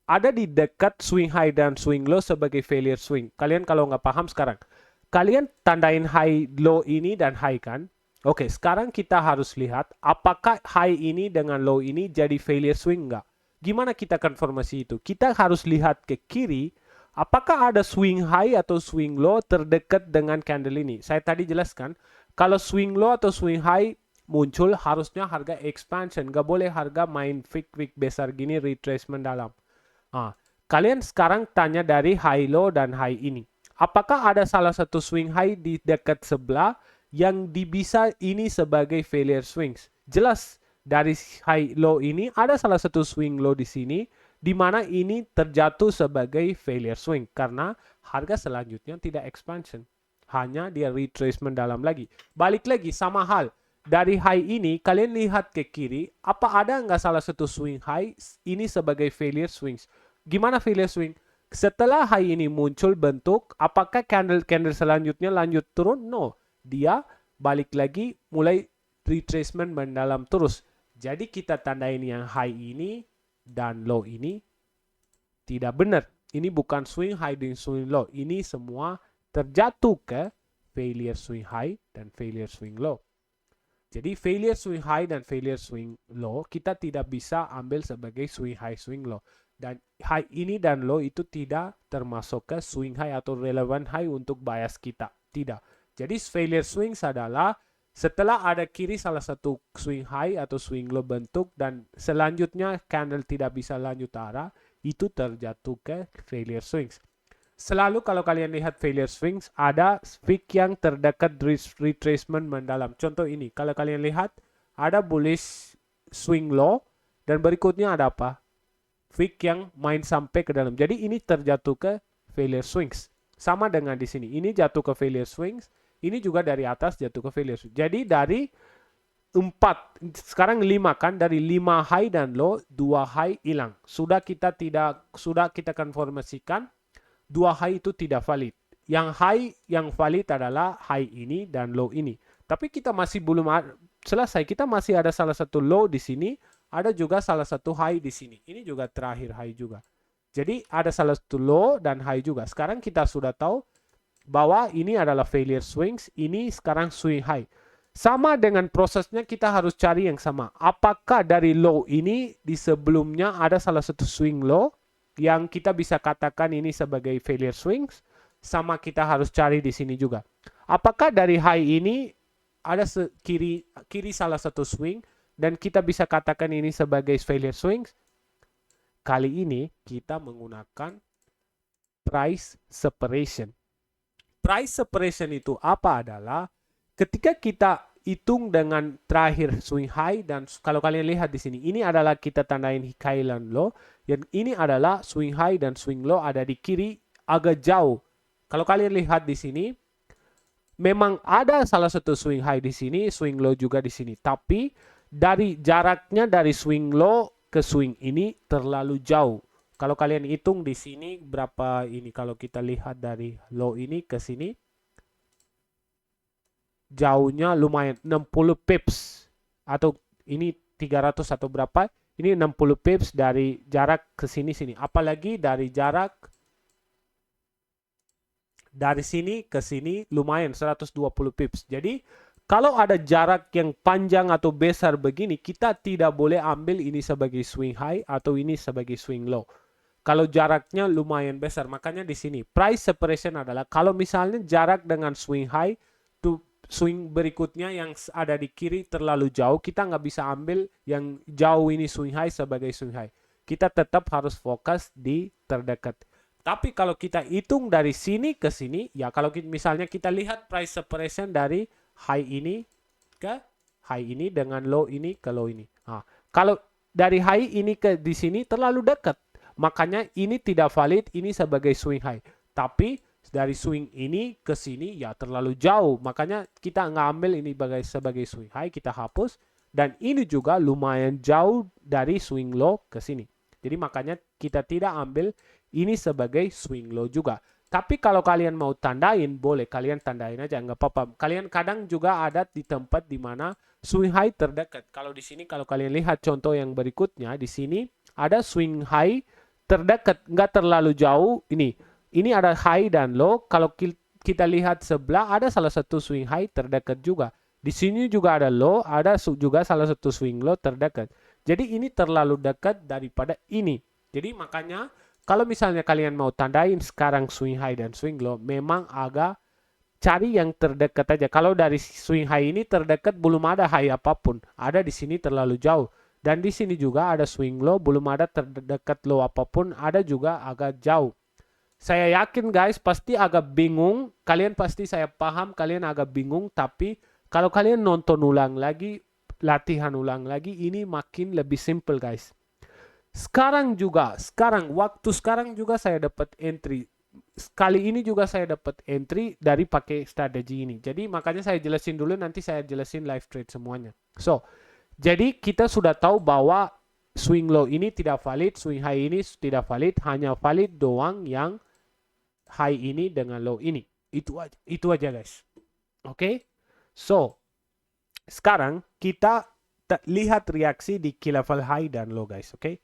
Speaker 1: ada di dekat swing high dan swing low sebagai failure swing? Kalian kalau nggak paham sekarang, kalian tandain high low ini dan high kan? Oke, sekarang kita harus lihat apakah high ini dengan low ini jadi failure swing nggak? Gimana kita konfirmasi itu? Kita harus lihat ke kiri, apakah ada swing high atau swing low terdekat dengan candle ini? Saya tadi jelaskan, kalau swing low atau swing high muncul harusnya harga expansion, nggak boleh harga main wick besar gini retracement dalam. Kalian sekarang tanya dari high low dan high ini. Apakah ada salah satu swing high di dekat sebelah yang bisa ini sebagai failure swings? Jelas dari high low ini ada salah satu swing low di sini di mana ini terjatuh sebagai failure swing karena harga selanjutnya tidak expansion. Hanya dia retracement dalam lagi. Balik lagi sama hal. Dari high ini kalian lihat ke kiri, apa ada nggak salah satu swing high ini sebagai failure swings? Gimana failure swing? Setelah high ini muncul bentuk, apakah candle selanjutnya lanjut turun? No. Dia balik lagi mulai retracement mendalam terus. Jadi kita tandain yang high ini dan low ini tidak benar. Ini bukan swing high dan swing low. Ini semua terjatuh ke failure swing high dan failure swing low. Jadi failure swing high dan failure swing low kita tidak bisa ambil sebagai swing high swing low. Dan high ini dan low itu tidak termasuk ke swing high atau relevant high untuk bias kita. Tidak. Jadi failure swings adalah setelah ada kiri salah satu swing high atau swing low bentuk dan selanjutnya candle tidak bisa lanjut arah, itu terjatuh ke failure swings. Selalu kalau kalian lihat failure swings, ada wick yang terdekat retracement mendalam. Contoh ini, kalau kalian lihat, ada bullish swing low, dan berikutnya ada apa? Wick yang main sampai ke dalam. Jadi ini terjatuh ke failure swings. Sama dengan di sini. Ini jatuh ke failure swings. Ini juga dari atas jatuh ke failure swings. Jadi dari 4, sekarang 5 kan, dari 5 high dan low, 2 high hilang. Sudah kita konfirmasikan 2 high itu tidak valid. Yang high yang valid adalah high ini dan low ini. Tapi kita masih belum selesai. Kita masih ada salah satu low di sini, ada juga salah satu high di sini. Ini juga terakhir high juga. Jadi ada salah satu low dan high juga. Sekarang kita sudah tahu bahwa ini adalah failure swings, ini sekarang swing high. Sama dengan prosesnya kita harus cari yang sama. Apakah dari low ini di sebelumnya ada salah satu swing low yang kita bisa katakan ini sebagai failure swings, sama kita harus cari di sini juga. Apakah dari high ini ada kiri salah satu swing dan kita bisa katakan ini sebagai failure swings? Kali ini kita menggunakan price separation. Price separation itu apa adalah ketika kita hitung dengan terakhir swing high, dan kalau kalian lihat di sini, ini adalah kita tandain high dan low, dan ini adalah swing high dan swing low ada di kiri agak jauh. Kalau kalian lihat di sini, memang ada salah satu swing high di sini, swing low juga di sini, tapi dari jaraknya dari swing low ke swing ini terlalu jauh. Kalau kalian hitung di sini berapa ini, kalau kita lihat dari low ini ke sini, jauhnya lumayan 60 pips, atau ini 300 atau berapa, ini 60 pips dari jarak ke sini. Apalagi dari jarak dari sini ke sini lumayan 120 pips. Jadi kalau ada jarak yang panjang atau besar begini, kita tidak boleh ambil ini sebagai swing high atau ini sebagai swing low. Kalau jaraknya lumayan besar, makanya di sini price separation adalah kalau misalnya jarak dengan swing high to swing berikutnya yang ada di kiri terlalu jauh, kita nggak bisa ambil yang jauh ini swing high sebagai swing high. Kita tetap harus fokus di terdekat. Tapi kalau kita hitung dari sini ke sini, ya kalau misalnya kita lihat price separation dari high ini ke high ini dengan low ini ke low ini. Nah, kalau dari high ini ke di sini terlalu dekat, makanya ini tidak valid ini sebagai swing high. Tapi dari swing ini ke sini ya terlalu jauh, makanya kita nggak ambil ini sebagai swing high, kita hapus. Dan ini juga lumayan jauh dari swing low ke sini. Jadi makanya kita tidak ambil ini sebagai swing low juga. Tapi kalau kalian mau tandain, boleh kalian tandain aja, nggak apa-apa. Kalian kadang juga ada di tempat di mana swing high terdekat. Kalau di sini, kalau kalian lihat contoh yang berikutnya, di sini ada swing high terdekat, nggak terlalu jauh. Ini ada high dan low. Kalau kita lihat sebelah, ada salah satu swing high terdekat juga. Di sini juga ada low, ada juga salah satu swing low terdekat. Jadi ini terlalu dekat daripada ini. Jadi makanya kalau misalnya kalian mau tandain sekarang swing high dan swing low, memang agak cari yang terdekat aja. Kalau dari swing high ini terdekat belum ada high apapun, ada di sini terlalu jauh. Dan di sini juga ada swing low, belum ada terdekat low apapun, ada juga agak jauh. Saya yakin guys pasti agak bingung, kalian pasti saya paham kalian agak bingung, tapi kalau kalian nonton ulang lagi, latihan ulang lagi, ini makin lebih simple guys. Waktu sekarang juga saya dapat entry. Kali ini juga saya dapat entry dari pakai strategi ini. Jadi makanya saya jelasin dulu, nanti saya jelasin live trade semuanya. So, jadi kita sudah tahu bahwa swing low ini tidak valid, swing high ini tidak valid, hanya valid doang yang high ini dengan low ini. Itu aja guys. Oke? So, sekarang kita lihat reaksi di key level high dan low guys, oke?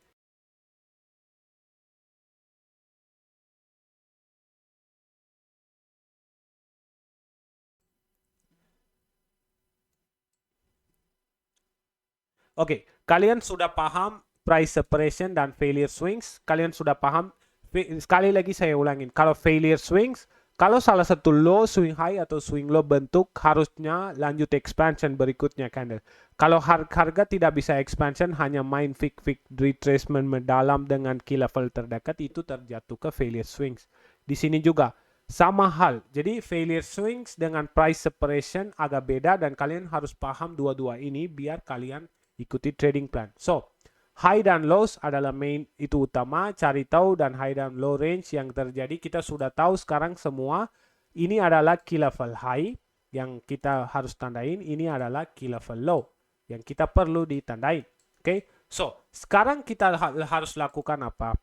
Speaker 1: Oke, kalian sudah paham price separation dan failure swings. Kalian sudah paham. Sekali lagi saya ulangin. Kalau failure swings, kalau salah satu low, swing high atau swing low bentuk, harusnya lanjut expansion berikutnya candle. Kalau harga tidak bisa expansion, hanya main fake retracement mendalam dengan key level terdekat, itu terjatuh ke failure swings. Di sini juga sama hal. Jadi failure swings dengan price separation agak beda dan kalian harus paham dua-dua ini biar kalian ikuti trading plan. So, high dan lows adalah main itu utama, cari tahu dan high dan low range yang terjadi. Kita sudah tahu sekarang semua ini adalah key level high yang kita harus tandain, ini adalah key level low yang kita perlu ditandain. Oke, so sekarang kita harus lakukan apa?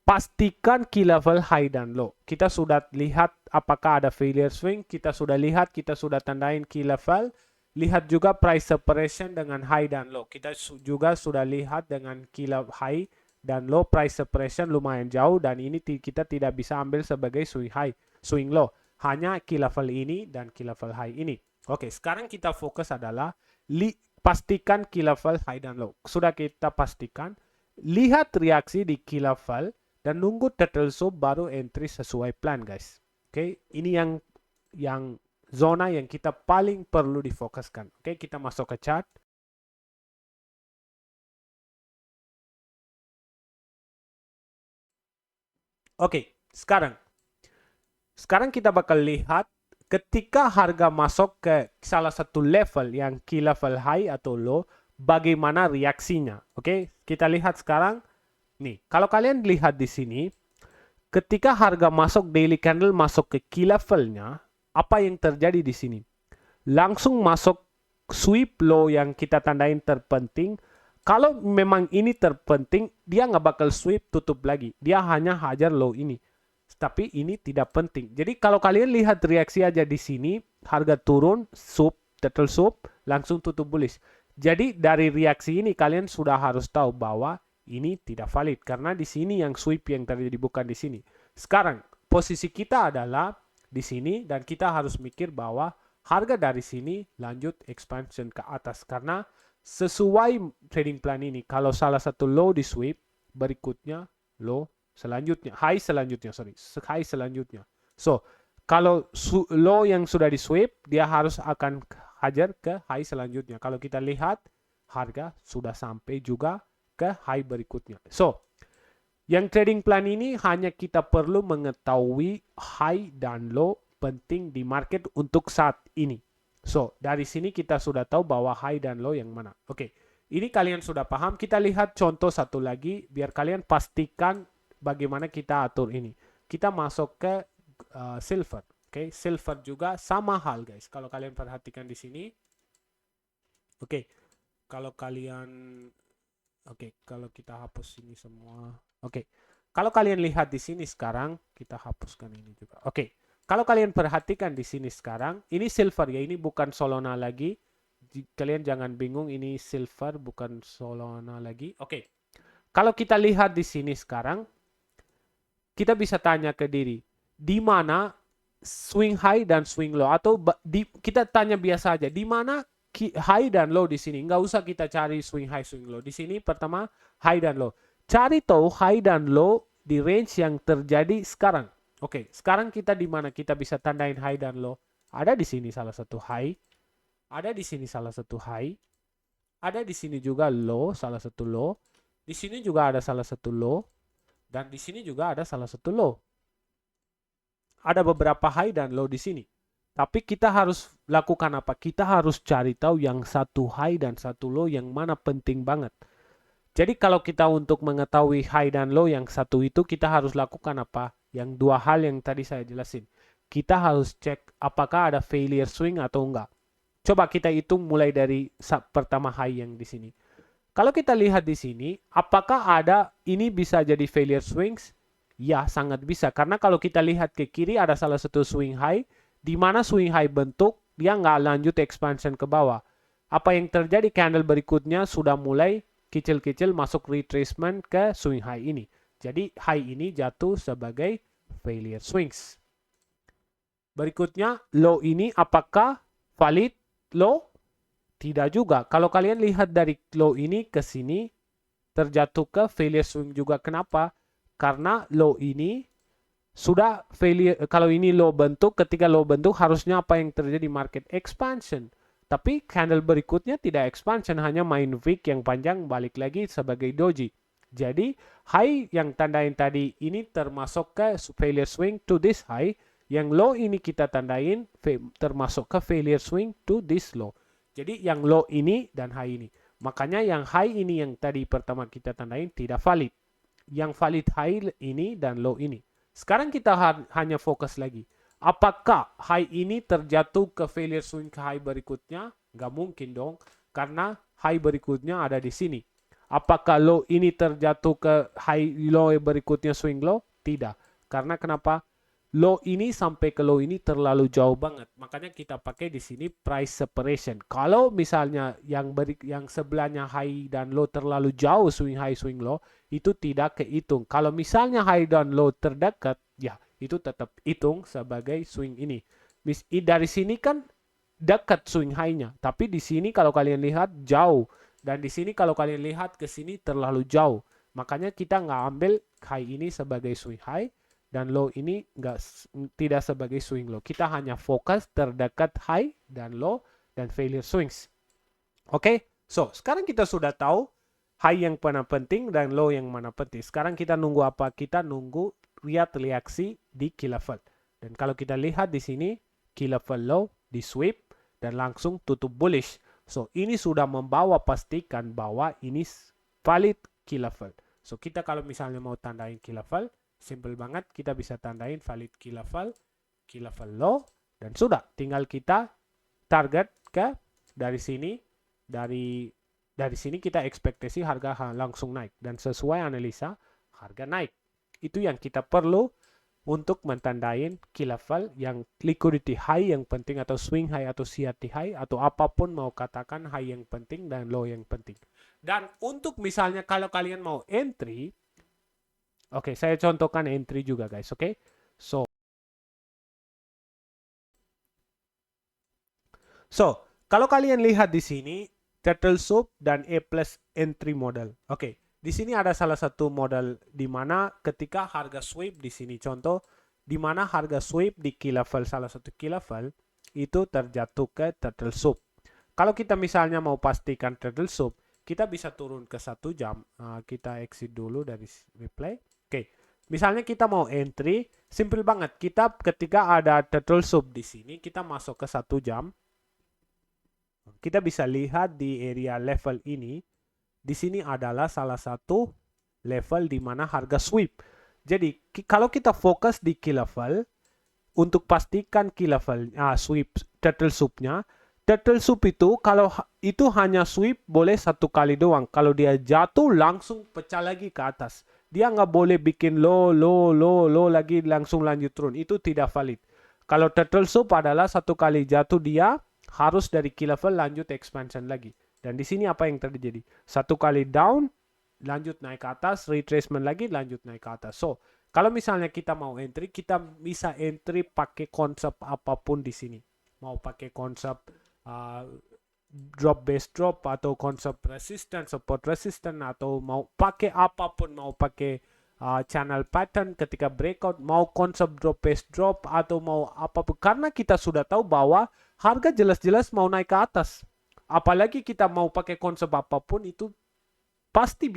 Speaker 1: Pastikan key level high dan low. Kita sudah lihat apakah ada failure swing, kita sudah lihat, kita sudah tandain key level. Lihat juga price separation dengan high dan low. Kita juga sudah lihat dengan key level high dan low price separation lumayan jauh dan ini kita tidak bisa ambil sebagai swing high, swing low. Hanya key level ini dan key level high ini. Oke, sekarang kita fokus adalah pastikan key level high dan low. Sudah kita pastikan, lihat reaksi di key level dan nunggu turtle soup baru entry sesuai plan, guys. Oke, ini yang zona yang kita paling perlu difokuskan. Oke, kita masuk ke chart. Oke, sekarang kita bakal lihat ketika harga masuk ke salah satu level yang key level high atau low, bagaimana reaksinya. Oke, kita lihat sekarang. Nih, kalau kalian lihat di sini, ketika harga masuk daily candle masuk ke key levelnya, apa yang terjadi di sini? Langsung masuk sweep low yang kita tandain terpenting. Kalau memang ini terpenting, dia nggak bakal sweep tutup lagi. Dia hanya hajar low ini. Tapi ini tidak penting. Jadi kalau kalian lihat reaksi aja di sini, harga turun, turtle soup, langsung tutup bullish. Jadi dari reaksi ini kalian sudah harus tahu bahwa ini tidak valid karena di sini yang sweep yang terjadi bukan di sini. Sekarang posisi kita adalah di sini dan kita harus mikir bahwa harga dari sini lanjut expansion ke atas karena sesuai trading plan ini kalau salah satu low di sweep berikutnya low selanjutnya, high selanjutnya. So, kalau low yang sudah di sweep dia harus akan hajar ke high selanjutnya. Kalau kita lihat harga sudah sampai juga ke high berikutnya. So, yang trading plan ini hanya kita perlu mengetahui high dan low penting di market untuk saat ini. So, dari sini kita sudah tahu bahwa high dan low yang mana. Oke, ini kalian sudah paham. Kita lihat contoh satu lagi biar kalian pastikan bagaimana kita atur ini. Kita masuk ke silver. Oke, silver juga sama hal, guys. Kalau kalian perhatikan di sini. Oke, kalau kalian kalau kita hapus ini semua. Kalau kalian lihat di sini sekarang, kita hapuskan ini juga. Kalau kalian perhatikan di sini sekarang, ini silver ya, ini bukan Solana lagi. Kalian jangan bingung, ini silver bukan Solana lagi. Kalau kita lihat di sini sekarang, kita bisa tanya ke diri, di mana swing high dan swing low atau kita tanya biasa aja, di mana high dan low di sini. Nggak usah kita cari swing high, swing low. Di sini pertama high dan low. Cari tahu high dan low di range yang terjadi sekarang. Sekarang kita di mana kita bisa tandain high dan low? Ada di sini salah satu high. Ada di sini salah satu high. Ada di sini juga low, salah satu low. Di sini juga ada salah satu low. Dan di sini juga ada salah satu low. Ada beberapa high dan low di sini. Tapi kita harus lakukan apa? Kita harus cari tahu yang satu high dan satu low yang mana penting banget. Jadi kalau kita untuk mengetahui high dan low yang satu itu kita harus lakukan apa? Yang dua hal yang tadi saya jelasin. Kita harus cek apakah ada failure swing atau enggak. Coba kita hitung mulai dari pertama high yang di sini. Kalau kita lihat di sini, apakah ada ini bisa jadi failure swings? Ya, sangat bisa. Karena kalau kita lihat ke kiri ada salah satu swing high. Di mana swing high bentuk, dia nggak lanjut expansion ke bawah. Apa yang terjadi candle berikutnya sudah mulai kecil-kecil masuk retracement ke swing high ini. Jadi high ini jatuh sebagai failure swings. Berikutnya low ini apakah valid low? Tidak juga. Kalau kalian lihat dari low ini ke sini terjatuh ke failure swing juga. Kenapa? Karena low ini sudah failure. Kalau ini low bentuk, ketika low bentuk harusnya apa yang terjadi? Market expansion. Tapi candle berikutnya tidak expansion, hanya main wick yang panjang balik lagi sebagai doji. Jadi high yang tandain tadi ini termasuk ke failure swing to this high. Yang low ini kita tandain termasuk ke failure swing to this low. Jadi yang low ini dan high ini. Makanya yang high ini yang tadi pertama kita tandain tidak valid. Yang valid high ini dan low ini. Sekarang kita hanya fokus lagi. Apakah high ini terjatuh ke failure swing ke high berikutnya? Nggak mungkin dong. Karena high berikutnya ada di sini. Apakah low ini terjatuh ke high low berikutnya swing low? Tidak. Karena kenapa? Low ini sampai ke low ini terlalu jauh banget. Makanya kita pakai di sini price separation. Kalau misalnya yang sebelahnya high dan low terlalu jauh swing high swing low, itu tidak kehitung. Kalau misalnya high dan low terdekat, ya itu tetap hitung sebagai swing ini. Dari sini kan dekat swing high-nya, tapi di sini kalau kalian lihat jauh. Dan di sini kalau kalian lihat ke sini terlalu jauh. Makanya kita nggak ambil high ini sebagai swing high dan low ini tidak sebagai swing low. Kita hanya fokus terdekat high dan low dan failure swings. Oke, so sekarang kita sudah tahu high yang mana penting dan low yang mana penting. Sekarang kita nunggu apa? Kita nunggu lihat reaksi di key level. Dan kalau kita lihat di sini key level low di sweep dan langsung tutup bullish. So, ini sudah membawa pastikan bahwa ini valid key level. So, kita kalau misalnya mau tandain key level, simple banget, kita bisa tandain valid key level low, dan sudah. Tinggal kita target ke dari sini, dari sini kita ekspektasi harga langsung naik. Dan sesuai analisa, harga naik. Itu yang kita perlu untuk mentandain key level yang liquidity high yang penting atau swing high atau CRT high atau apapun mau katakan high yang penting dan low yang penting. Dan untuk misalnya kalau kalian mau entry, oke, saya contohkan entry juga guys, oke? So, kalau kalian lihat di sini turtle soup dan A plus entry model. Oke. Di sini ada salah satu model di mana ketika harga sweep di sini contoh di mana harga sweep di key level salah satu key level itu terjatuh ke turtle soup. Kalau kita misalnya mau pastikan turtle soup, kita bisa turun ke 1 jam. Kita exit dulu dari replay. Oke. Misalnya kita mau entry, simple banget. Kita ketika ada turtle soup di sini, kita masuk ke 1 jam. Kita bisa lihat di area level ini. Di sini adalah salah satu level di mana harga sweep. Jadi kalau kita fokus di key level untuk pastikan key level sweep turtle soup-nya, turtle soup itu kalau itu hanya sweep boleh 1 kali doang. Kalau dia jatuh langsung pecah lagi ke atas. Dia nggak boleh bikin low lagi langsung lanjut turun. Itu tidak valid. Kalau turtle soup adalah 1 kali jatuh dia harus dari key level lanjut expansion lagi. Dan di sini apa yang terjadi? 1 kali down, lanjut naik ke atas, retracement lagi, lanjut naik ke atas. So, kalau misalnya kita mau entry, kita bisa entry pakai konsep apapun di sini. Mau pakai konsep drop base drop atau konsep resistance, support resistance, atau mau pakai apapun, mau pakai channel pattern ketika breakout, mau konsep drop base drop atau mau apapun. Karena kita sudah tahu bahwa harga jelas-jelas mau naik ke atas. Apalagi kita mau pakai konsep apapun itu pasti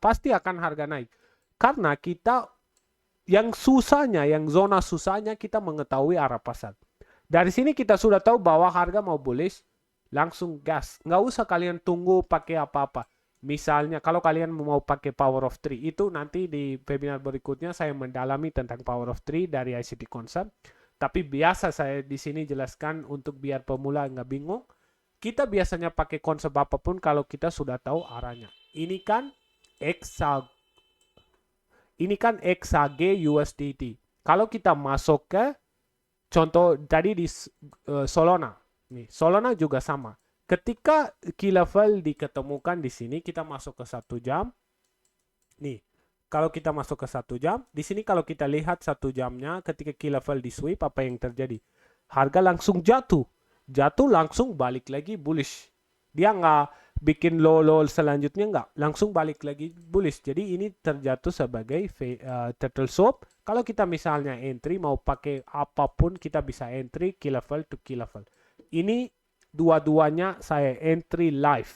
Speaker 1: pasti akan harga naik. Karena kita yang susahnya, yang zona susahnya kita mengetahui arah pasar. Dari sini kita sudah tahu bahwa harga mau bullish, langsung gas. Nggak usah kalian tunggu pakai apa-apa. Misalnya kalau kalian mau pakai power of 3, itu nanti di webinar berikutnya saya mendalami tentang power of 3 dari ICT Concept. Tapi biasa saya di sini jelaskan untuk biar pemula nggak bingung. Kita biasanya pakai konsep apapun kalau kita sudah tahu arahnya. Ini kan XAG USDT. Kalau kita masuk ke contoh tadi di Solana. Nih, Solana juga sama. Ketika key level diketemukan di sini, kita masuk ke 1 jam. Nih, kalau kita masuk ke 1 jam, di sini kalau kita lihat 1 jamnya ketika key level di sweep, apa yang terjadi? Harga langsung jatuh langsung balik lagi bullish. Dia nggak bikin low selanjutnya, nggak, langsung balik lagi bullish. Jadi ini terjatuh sebagai turtle soup. Kalau kita misalnya entry mau pakai apapun, kita bisa entry key level to key level. Ini dua-duanya saya entry live.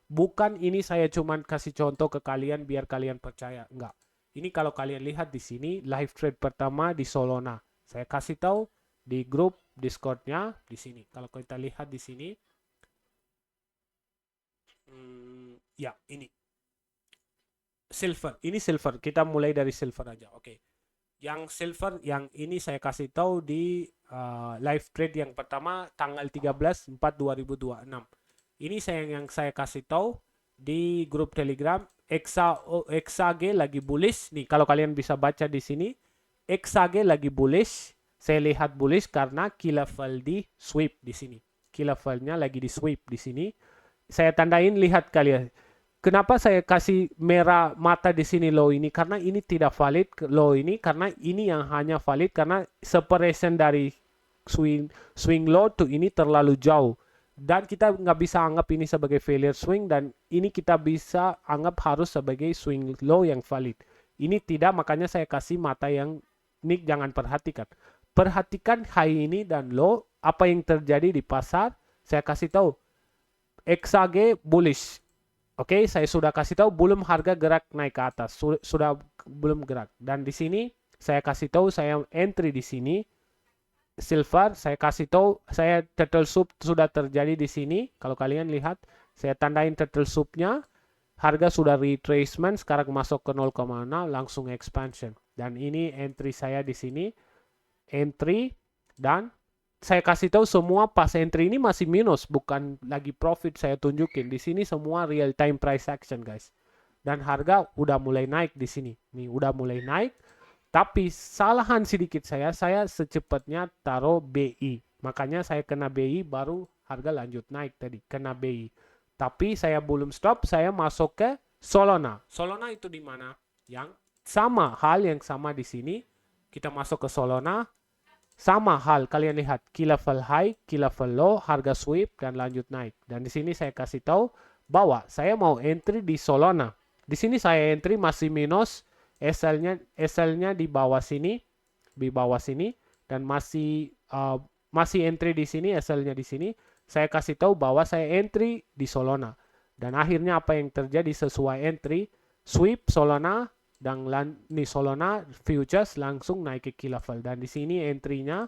Speaker 1: Bukan ini saya cuman kasih contoh ke kalian biar kalian percaya. Enggak. Ini kalau kalian lihat di sini live trade pertama di Solana. Saya kasih tahu di grup Discord-nya di sini. Kalau kita lihat di sini, ya ini silver. Ini silver. Kita mulai dari silver aja. Oke. Yang silver yang ini saya kasih tahu di live trade yang pertama tanggal 13/4/2026. Ini yang saya kasih tahu di grup Telegram. XAG lagi bullish nih, kalau kalian bisa baca di sini XAG lagi bullish. Saya lihat bullish karena key level di sweep di sini. Key levelnya lagi di sweep di sini. Saya tandain, lihat kalian. Kenapa saya kasih merah mata di sini low ini? Karena ini tidak valid low ini, karena ini yang hanya valid karena separation dari swing low to ini terlalu jauh. Dan kita nggak bisa anggap ini sebagai failure swing, dan ini kita bisa anggap harus sebagai swing low yang valid. Ini tidak, makanya saya kasih mata yang Nick jangan perhatikan. Perhatikan high ini dan low, apa yang terjadi di pasar. Saya kasih tahu XAG bullish. Oke, saya sudah kasih tahu belum harga gerak naik ke atas, sudah belum gerak. Dan di sini saya kasih tahu saya entry di sini. Silver, saya kasih tahu saya turtle soup sudah terjadi di sini. Kalau kalian lihat, saya tandain turtle soup-nya. Harga sudah retracement, sekarang masuk ke 0,6 langsung expansion. Dan ini entry saya di sini. Entry, dan saya kasih tahu semua pas entry ini masih minus, bukan lagi profit. Saya tunjukin di sini semua real time price action, guys. Dan harga udah mulai naik di sini. Nih, udah mulai naik. Tapi salahan sedikit saya secepatnya taruh BI. Makanya saya kena BI baru harga lanjut naik tadi. Kena BI. Tapi saya belum stop, saya masuk ke Solana. Solana itu di mana? Yang sama hal yang sama di sini. Kita masuk ke Solana. Sama hal, kalian lihat. Key level high, key level low, harga sweep, dan lanjut naik. Dan di sini saya kasih tahu bahwa saya mau entry di Solana. Di sini saya entry masih minus. SL-nya di bawah sini, dan masih entry di sini, SL-nya di sini. Saya kasih tahu bahwa saya entry di Solana. Dan akhirnya apa yang terjadi sesuai entry, sweep Solana, dan Solana futures langsung naik ke key level. Dan di sini entry-nya,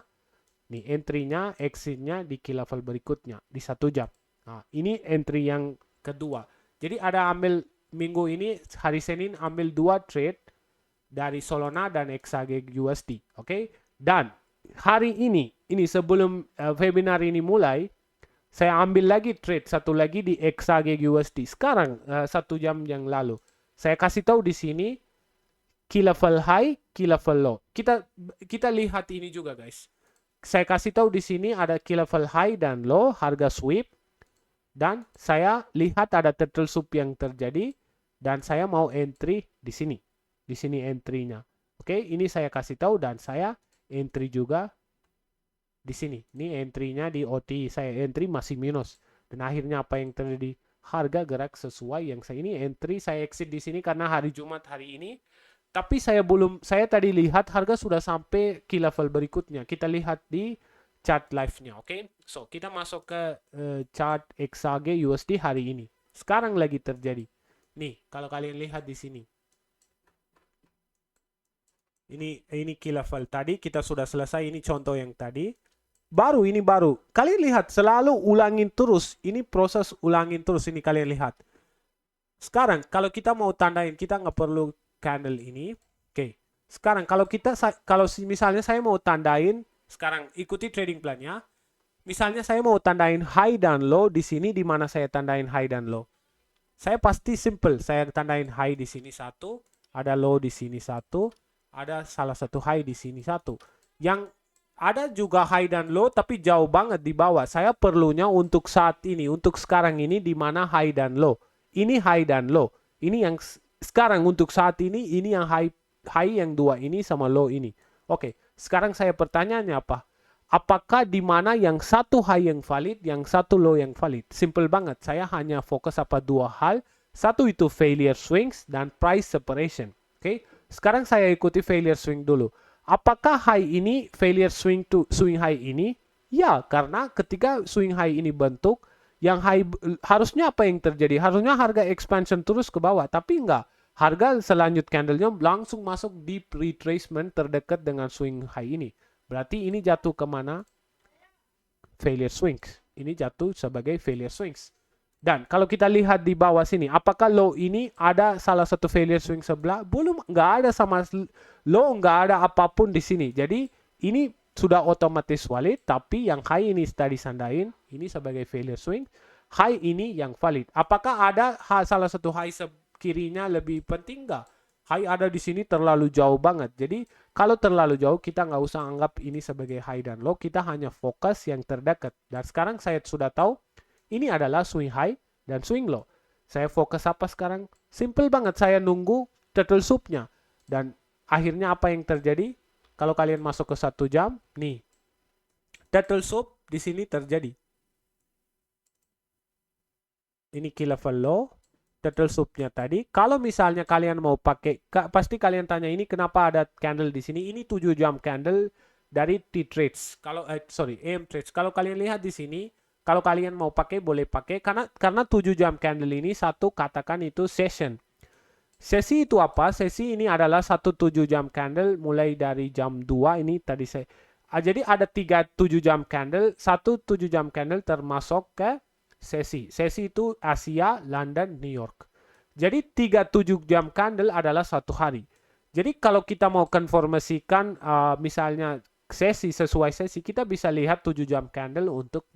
Speaker 1: exit-nya di key level berikutnya di 1 jam. Nah, ini entry yang kedua. Jadi ada ambil minggu ini hari Senin ambil 2 trade dari Solana dan XAG USD, oke? Dan hari ini sebelum webinar ini mulai, saya ambil lagi trade satu lagi di XAG USD. Sekarang 1 jam yang lalu, saya kasih tahu di sini key level high, key level low. Kita lihat ini juga, guys. Saya kasih tahu di sini ada key level high dan low, harga sweep, dan saya lihat ada turtle soup yang terjadi, dan saya mau entry di sini. Di sini entry-nya. Oke, ini saya kasih tahu dan saya entry juga di sini. Ini entry-nya di OTI. Saya entry masih minus. Dan akhirnya apa yang terjadi? Harga gerak sesuai yang saya ini entry, saya exit di sini karena hari Jumat hari ini. Tapi saya tadi lihat harga sudah sampai key level berikutnya. Kita lihat di chart live-nya, oke? So, kita masuk ke chart XAG USD hari ini. Sekarang lagi terjadi. Nih, kalau kalian lihat di sini. Ini key level tadi kita sudah selesai. Ini contoh yang tadi. Baru. Kalian lihat selalu ulangin terus. Ini proses ulangin terus. Ini kalian lihat. Sekarang kalau kita mau tandain, kita nggak perlu candle ini. Oke. Sekarang kalau misalnya saya mau tandain, sekarang ikuti trading plan-nya. Misalnya saya mau tandain high dan low di sini, di mana saya tandain high dan low. Saya pasti simple. Saya tandain high di sini 1, ada low di sini 1. Ada salah satu high di sini 1. Yang ada juga high dan low tapi jauh banget di bawah. Saya perlunya untuk saat ini, untuk sekarang ini di mana high dan low. Ini high dan low. Ini yang sekarang untuk saat ini yang high yang 2 ini sama low ini. Oke, sekarang saya pertanyaannya apa? Apakah di mana yang 1 high yang valid, yang 1 low yang valid? Simple banget. Saya hanya fokus 2 hal. 1 itu failure swings dan price separation. Oke? Sekarang saya ikuti failure swing dulu. Apakah high ini failure swing to swing high ini? Ya, karena ketika swing high ini bentuk, yang high, harusnya apa yang terjadi? Harusnya harga expansion terus ke bawah, tapi enggak. Harga selanjut candlenya langsung masuk deep retracement terdekat dengan swing high ini. Berarti ini jatuh ke mana? Failure swings. Ini jatuh sebagai failure swings. Dan kalau kita lihat di bawah sini, apakah low ini ada salah satu failure swing sebelah? Belum, nggak ada sama low, nggak ada apapun di sini. Jadi ini sudah otomatis valid, tapi yang high ini tadi sandain, ini sebagai failure swing. High ini yang valid. Apakah ada salah satu high kirinya lebih penting nggak? High ada di sini terlalu jauh banget. Jadi kalau terlalu jauh kita nggak usah anggap ini sebagai high dan low. Kita hanya fokus yang terdekat. Dan sekarang saya sudah tahu ini adalah swing high dan swing low. Saya fokus apa sekarang? Simple banget. Saya nunggu turtle soup-nya. Dan akhirnya apa yang terjadi? Kalau kalian masuk ke 1 jam, nih. Turtle soup di sini terjadi. Ini key level low. Turtle soup-nya tadi. Kalau misalnya kalian mau pakai, pasti kalian tanya ini kenapa ada candle di sini. Ini 7 jam candle dari T-Trades. Kalau AM Trades. Kalau kalian lihat di sini, kalau kalian mau pakai boleh pakai karena 7 jam candle ini satu katakan itu session. Sesi itu apa? Sesi ini adalah satu 7 jam candle mulai dari jam 2 ini tadi saya. Jadi ada 3 7 jam candle, satu 7 jam candle termasuk ke sesi. Sesi itu Asia, London, New York. Jadi 3 7 jam candle adalah satu hari. Jadi kalau kita mau konformasikan misalnya sesi sesuai sesi, kita bisa lihat 7 jam candle untuk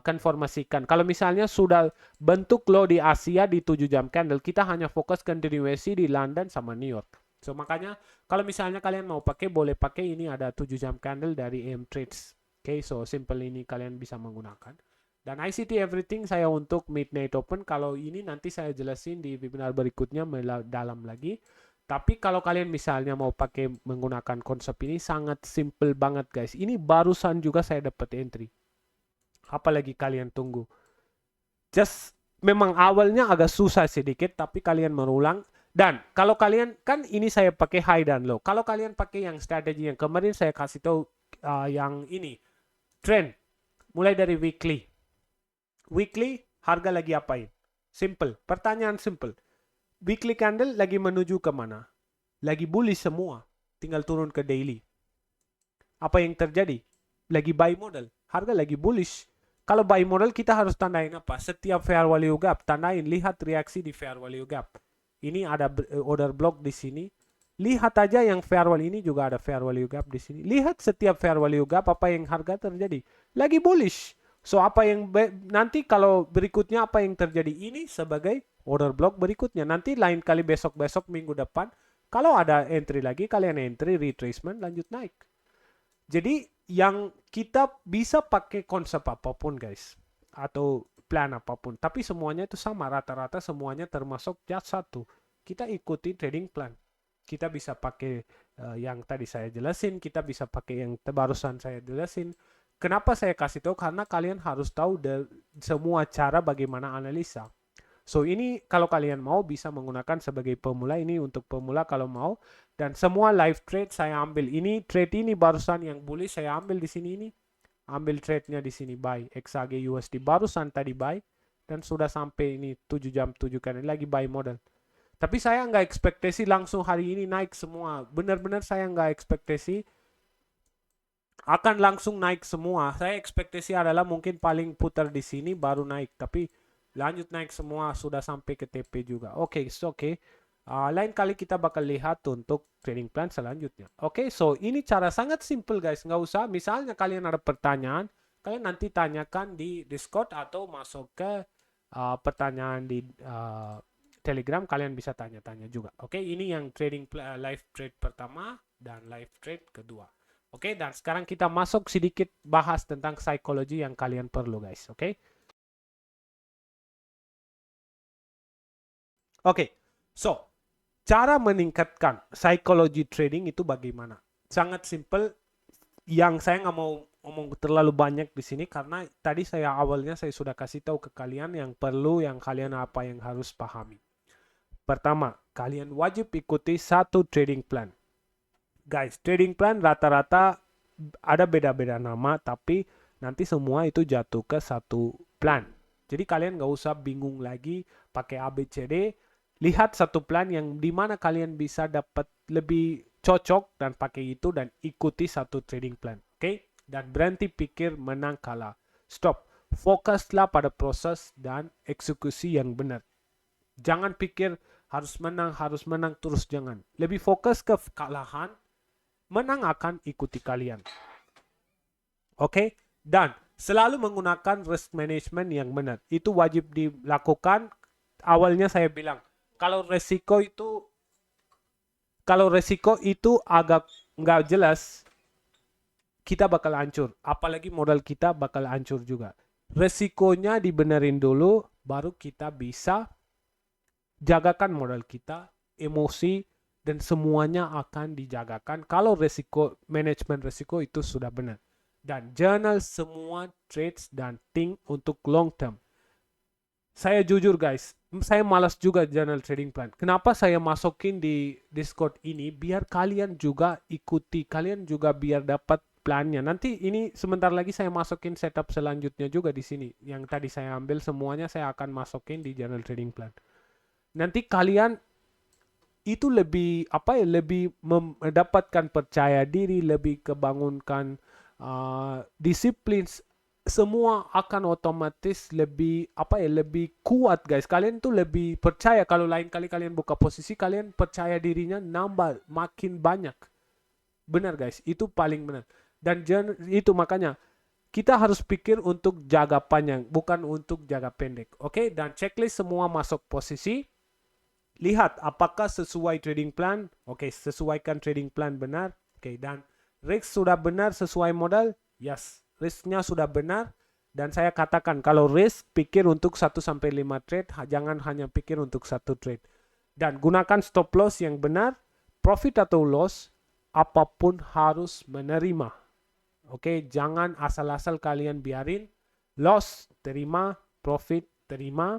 Speaker 1: konformasikan. Kalau misalnya sudah bentuk low di Asia di 7 jam candle, kita hanya fokus continuation di London sama New York. So makanya kalau misalnya kalian mau pakai, boleh pakai ini ada 7 jam candle dari AM Trades. Oke, so simple ini kalian bisa menggunakan. Dan ICT Everything saya untuk Midnight Open. Kalau ini nanti saya jelasin di webinar berikutnya dalam lagi. Tapi kalau kalian misalnya mau pakai menggunakan konsep ini sangat simple banget guys. Ini barusan juga saya dapat entry. Apalagi kalian tunggu. Just memang awalnya agak susah sedikit, tapi kalian merulang. Dan kalau kalian, kan ini saya pakai high dan low. Kalau kalian pakai yang strategi yang kemarin saya kasih tahu yang ini. Trend. Mulai dari weekly. Weekly, harga lagi apain? Simple. Pertanyaan simple. Weekly candle lagi menuju ke mana? Lagi bullish semua. Tinggal turun ke daily. Apa yang terjadi? Lagi buy model. Harga lagi bullish. Kalau buy model kita harus tandain apa? Setiap fair value gap, tandain, lihat reaksi di fair value gap. Ini ada order block di sini. Lihat aja yang fair value ini juga ada fair value gap di sini. Lihat setiap fair value gap apa yang harga terjadi. Lagi bullish. So apa yang nanti kalau berikutnya apa yang terjadi ini sebagai order block berikutnya. Nanti lain kali besok-besok minggu depan kalau ada entry lagi kalian entry retracement lanjut naik. Jadi yang kita bisa pakai konsep apapun guys atau plan apapun, tapi semuanya itu sama, rata-rata semuanya termasuk just satu. Kita ikuti trading plan. Kita bisa pakai yang tadi saya jelasin, kita bisa pakai yang barusan saya jelasin. Kenapa saya kasih tahu? Karena kalian harus tahu semua cara bagaimana analisa. So ini kalau kalian mau bisa menggunakan sebagai pemula, ini untuk pemula kalau mau. Dan semua live trade saya ambil. Ini trade ini barusan yang bullish saya ambil di sini ini. Ambil trade-nya di sini buy XAG USD barusan tadi buy dan sudah sampai ini 7 jam 7 kan lagi buy model. Tapi saya nggak ekspektasi langsung hari ini naik semua. Benar-benar saya nggak ekspektasi akan langsung naik semua. Saya ekspektasi adalah mungkin paling putar di sini baru naik. Tapi lanjut naik semua sudah sampai ke TP juga. Oke, okay. Lain kali kita bakal lihat untuk trading plan selanjutnya. Oke, so ini cara sangat simple guys. Nggak usah, misalnya kalian ada pertanyaan, kalian nanti tanyakan di Discord atau masuk ke pertanyaan di Telegram, kalian bisa tanya-tanya juga. Oke, ini yang trading live trade pertama dan live trade kedua. Oke, dan sekarang kita masuk sedikit bahas tentang psikologi yang kalian perlu guys. Oke. Oke, so cara meningkatkan psikologi trading itu bagaimana? Sangat simple. Yang saya nggak mau ngomong terlalu banyak di sini karena tadi awalnya saya sudah kasih tahu ke kalian yang perlu, yang kalian apa yang harus pahami. Pertama, kalian wajib ikuti satu trading plan. Guys, trading plan rata-rata ada beda-beda nama, tapi nanti semua itu jatuh ke satu plan. Jadi kalian nggak usah bingung lagi pakai ABCD. Lihat satu plan yang dimana kalian bisa dapat lebih cocok dan pakai itu dan ikuti satu trading plan. Oke? Dan berhenti pikir menang kalah. Stop. Fokuslah pada proses dan eksekusi yang benar. Jangan pikir harus menang terus jangan. Lebih fokus ke kekalahan, menang akan ikuti kalian. Oke? Dan selalu menggunakan risk management yang benar. Itu wajib dilakukan. Awalnya saya bilang, kalau resiko itu agak nggak jelas, kita bakal hancur. Apalagi modal kita bakal hancur juga. Resikonya dibenerin dulu, baru kita bisa jagakan modal kita, emosi, dan semuanya akan dijagakan kalau manajemen resiko itu sudah benar. Dan journal semua trades dan think untuk long term. Saya jujur guys, saya malas juga journal trading plan. Kenapa saya masukin di Discord ini? Biar kalian juga ikuti, kalian juga biar dapat plannya. Nanti ini sebentar lagi saya masukin setup selanjutnya juga di sini. Yang tadi saya ambil semuanya saya akan masukin di journal trading plan. Nanti kalian itu lebih lebih mendapatkan percaya diri, lebih kebangunkan disiplin, semua akan otomatis lebih lebih kuat guys. Kalian tuh lebih percaya kalau lain kali kalian buka posisi, kalian percaya dirinya nambah makin banyak. Benar guys, itu paling benar. Dan itu makanya kita harus pikir untuk jaga panjang, bukan untuk jaga pendek. Oke, dan checklist semua masuk posisi. Lihat apakah sesuai trading plan. Oke, sesuaikan trading plan benar. Oke, dan risk sudah benar sesuai modal. Yes, risknya sudah benar. Dan saya katakan kalau risk pikir untuk 1-5 trade, jangan hanya pikir untuk satu trade. Dan gunakan stop loss yang benar, profit atau loss, apapun harus menerima. Oke, jangan asal-asal kalian biarin. Loss, terima. Profit, terima.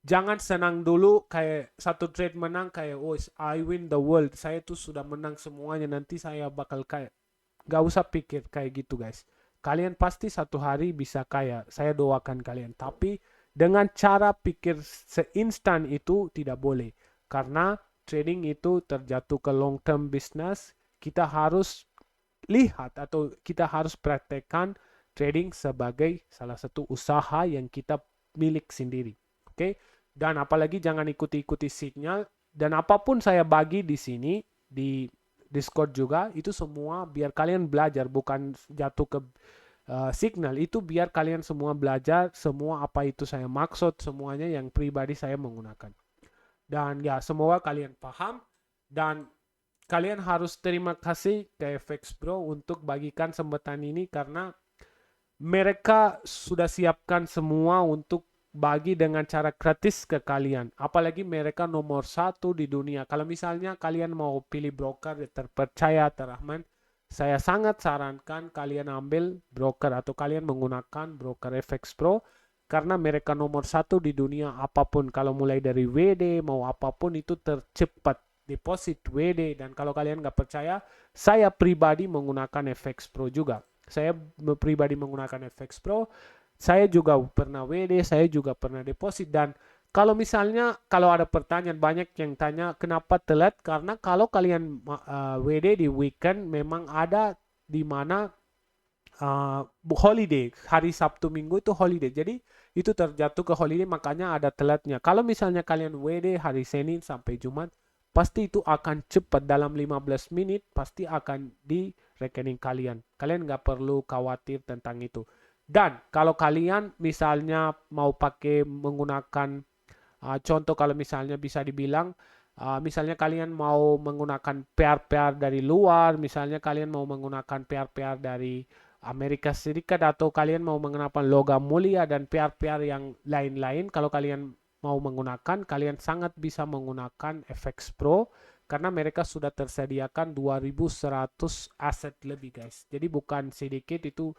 Speaker 1: Jangan senang dulu kayak satu trade menang kayak oh I win the world, saya tuh sudah menang semuanya, nanti saya bakal kaya. Gak usah pikir kayak gitu guys. Kalian pasti satu hari bisa kaya, saya doakan kalian. Tapi dengan cara pikir seinstan itu tidak boleh. Karena trading itu terjatuh ke long term business. Kita harus lihat atau kita harus praktekkan trading sebagai salah satu usaha yang kita milik sendiri. Oke? Dan apalagi jangan ikuti-ikuti signal, dan apapun saya bagi di sini di Discord juga itu semua biar kalian belajar, bukan jatuh ke signal. Itu biar kalian semua belajar semua apa itu saya maksud, semuanya yang pribadi saya menggunakan. Dan ya semoga kalian paham, dan kalian harus terima kasih ke FX Pro untuk bagikan kesempatan ini karena mereka sudah siapkan semua untuk bagi dengan cara gratis ke kalian. Apalagi mereka nomor 1 di dunia. Kalau misalnya kalian mau pilih broker terpercaya, terahman, saya sangat sarankan kalian ambil broker atau kalian menggunakan broker FX Pro karena mereka nomor 1 di dunia apapun. Kalau mulai dari WD mau apapun itu tercepat. Deposit WD, dan kalau kalian nggak percaya, saya pribadi menggunakan FX Pro juga. Saya pribadi menggunakan FX Pro. Saya juga pernah WD, saya juga pernah deposit. Dan kalau misalnya kalau ada pertanyaan, banyak yang tanya kenapa telat, karena kalau kalian WD di weekend memang ada di mana holiday, hari Sabtu Minggu itu holiday. Jadi itu terjatuh ke holiday, makanya ada telatnya. Kalau misalnya kalian WD hari Senin sampai Jumat, pasti itu akan cepat, dalam 15 menit pasti akan di rekening kalian. Kalian nggak perlu khawatir tentang itu. Dan kalau kalian misalnya mau pakai menggunakan contoh, kalau misalnya bisa dibilang misalnya kalian mau menggunakan pair-pair dari luar, misalnya kalian mau menggunakan pair-pair dari Amerika Serikat, atau kalian mau menggunakan logam mulia dan pair-pair yang lain-lain, kalau kalian mau menggunakan, kalian sangat bisa menggunakan FX Pro karena mereka sudah tersediakan 2100 aset lebih guys. Jadi bukan sedikit, itu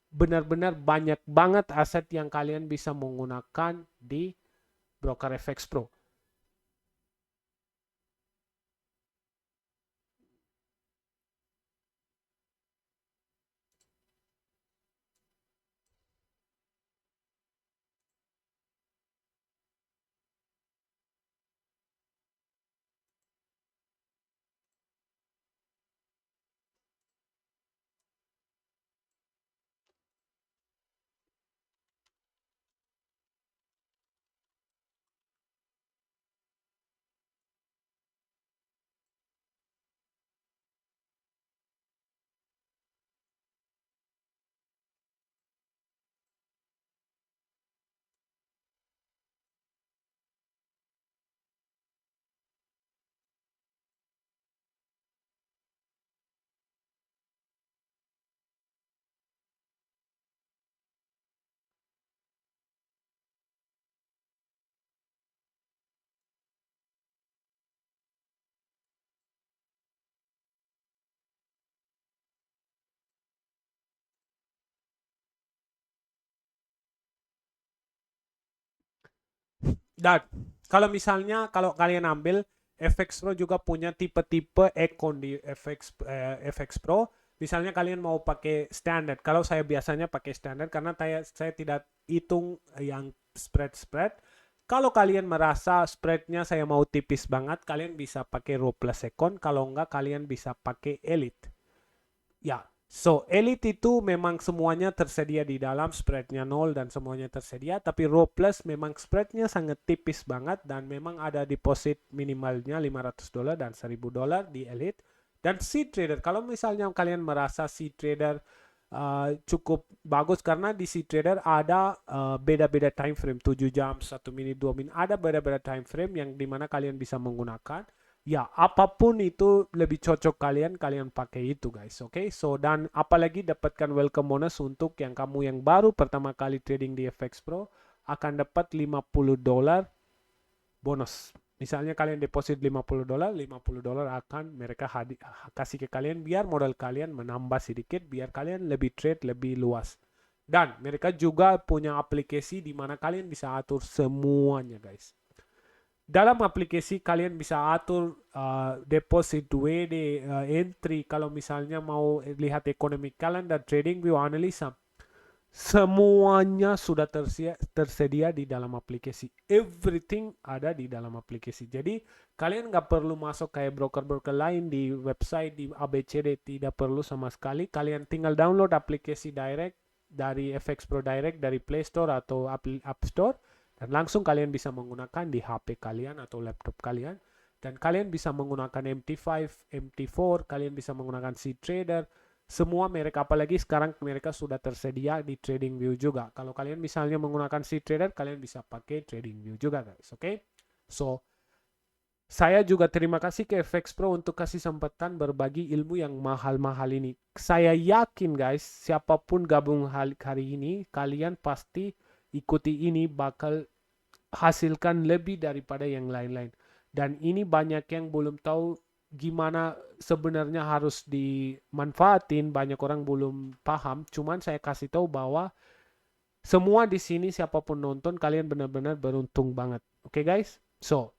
Speaker 1: benar-benar banyak banget aset yang kalian bisa menggunakan di broker FX Pro. Dan kalau kalian ambil FX Pro juga punya tipe-tipe icon di FX Pro. Misalnya kalian mau pakai standar. Kalau saya biasanya pakai standar karena saya tidak hitung yang spread. Kalau kalian merasa spreadnya saya mau tipis banget, kalian bisa pakai Raw Plus Icon. Kalau enggak, kalian bisa pakai Elite. Ya, so Elite itu memang semuanya tersedia di dalam, spreadnya nol dan semuanya tersedia. Tapi Raw Plus memang spreadnya sangat tipis banget dan memang ada deposit minimalnya $500 dan $1,000 di Elite. Dan Seed Trader, kalau misalnya kalian merasa Seed Trader cukup bagus karena di Seed Trader ada beda-beda time frame, 7 jam, 1 menit, 2 menit, ada beda-beda time frame yang dimana kalian bisa menggunakan. Ya, apapun itu lebih cocok kalian pakai itu guys. Oke, so dan apalagi dapatkan welcome bonus untuk yang kamu yang baru pertama kali trading di FX Pro akan dapat $50 bonus. Misalnya kalian deposit $50, $50 akan mereka kasih ke kalian biar modal kalian menambah sedikit, biar kalian lebih trade lebih luas. Dan mereka juga punya aplikasi di mana kalian bisa atur semuanya guys. Dalam aplikasi kalian bisa atur deposit, WD, entry, kalau misalnya mau lihat economic calendar, trading view, analisa. Semuanya sudah tersedia di dalam aplikasi. Everything ada di dalam aplikasi. Jadi kalian nggak perlu masuk kayak broker-broker lain di website, di ABCD. Tidak perlu sama sekali. Kalian tinggal download aplikasi direct dari FX Pro Direct dari Play Store atau App Store. Dan langsung kalian bisa menggunakan di HP kalian atau laptop kalian. Dan kalian bisa menggunakan MT5, MT4, kalian bisa menggunakan C-Trader, semua merek, apalagi sekarang mereka sudah tersedia di TradingView juga. Kalau kalian misalnya menggunakan C-Trader, kalian bisa pakai TradingView juga guys, oke? So, saya juga terima kasih ke FX Pro untuk kasih kesempatan berbagi ilmu yang mahal-mahal ini. Saya yakin guys, siapapun gabung hari ini, kalian pasti ikuti ini bakal hasilkan lebih daripada yang lain-lain. Dan ini banyak yang belum tahu gimana sebenarnya harus dimanfaatin, banyak orang belum paham. Cuman saya kasih tahu bahwa semua di sini siapapun nonton kalian benar-benar beruntung banget. Oke guys? So,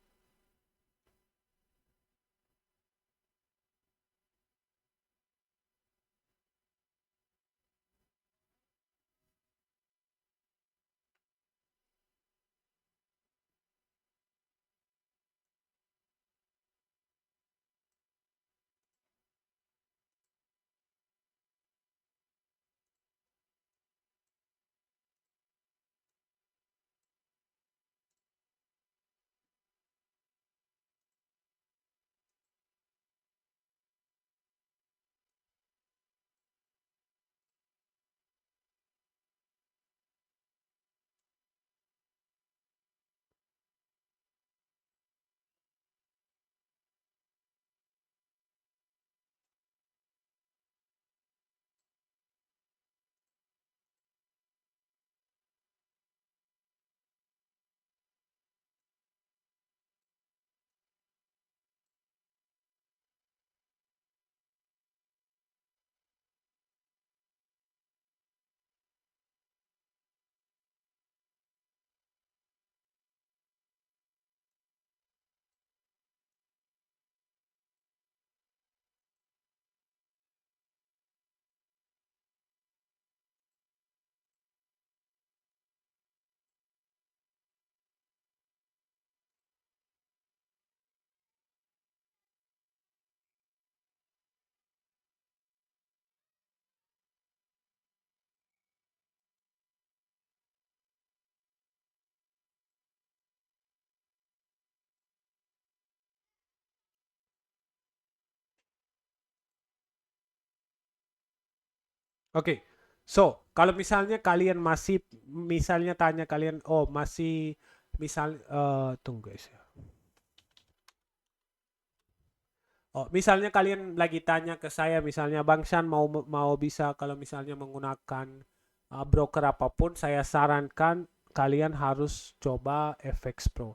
Speaker 1: oke. So, kalau misalnya kalian masih misalnya tanya kalian, oh masih tunggu guys ya. Oh, misalnya kalian lagi tanya ke saya, misalnya Bang Shan mau mau bisa kalau misalnya menggunakan broker apapun, saya sarankan kalian harus coba FX Pro.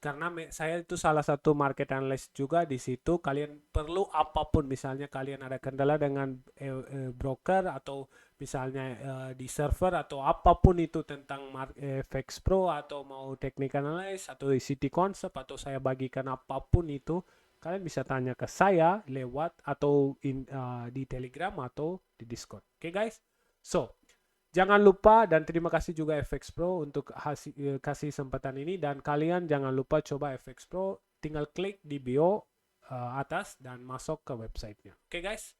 Speaker 1: Karena saya itu salah satu market analyst juga di situ. Kalian perlu apapun, misalnya kalian ada kendala dengan broker atau misalnya di server atau apapun itu tentang FX Pro atau mau technical analyst atau ICT concept atau saya bagikan apapun itu, kalian bisa tanya ke saya lewat atau di Telegram atau di Discord. Oke guys? So, jangan lupa dan terima kasih juga FX Pro untuk kasih kesempatan ini, dan kalian jangan lupa coba FX Pro, tinggal klik di bio atas dan masuk ke websitenya. Oke guys?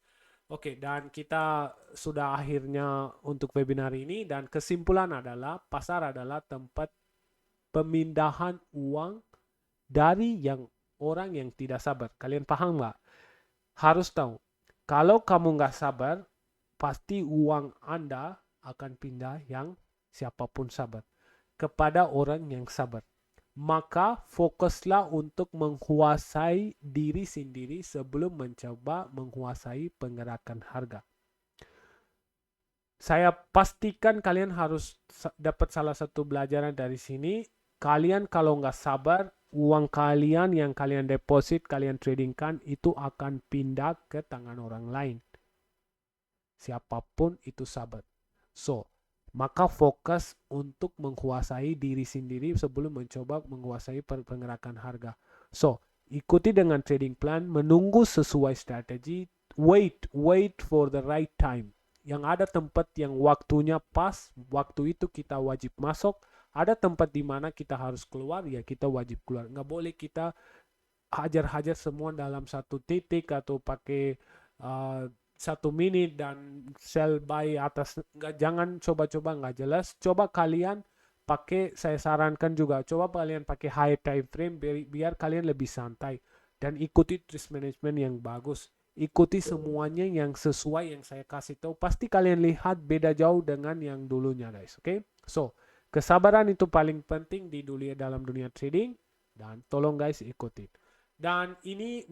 Speaker 1: Oke, dan kita sudah akhirnya untuk webinar ini, dan kesimpulan adalah pasar adalah tempat pemindahan uang dari orang yang tidak sabar. Kalian paham nggak? Harus tahu, kalau kamu nggak sabar, pasti uang Anda akan pindah yang siapapun sabar kepada orang yang sabar. Maka fokuslah untuk menguasai diri sendiri sebelum mencoba menguasai penggerakan harga. Saya pastikan kalian harus dapat salah satu pelajaran dari sini. Kalian kalau nggak sabar, uang kalian yang kalian deposit, kalian tradingkan, itu akan pindah ke tangan orang lain. Siapapun itu sabar. So, maka fokus untuk menguasai diri sendiri sebelum mencoba menguasai pergerakan harga. So, ikuti dengan trading plan, menunggu sesuai strategi, wait for the right time. Yang ada tempat yang waktunya pas, waktu itu kita wajib masuk. Ada tempat di mana kita harus keluar, ya kita wajib keluar. Nggak boleh kita hajar-hajar semua dalam satu titik atau pakai 1 menit dan sell buy atas. Nggak, jangan coba-coba nggak jelas. Coba kalian pakai, saya sarankan juga, coba kalian pakai high time frame biar kalian lebih santai dan ikuti risk management yang bagus. Ikuti semuanya yang sesuai yang saya kasih tahu. Pasti kalian lihat beda jauh dengan yang dulunya guys. Oke? Okay? So, kesabaran itu paling penting di dunia, dalam dunia trading, dan tolong guys ikutin. Dan ini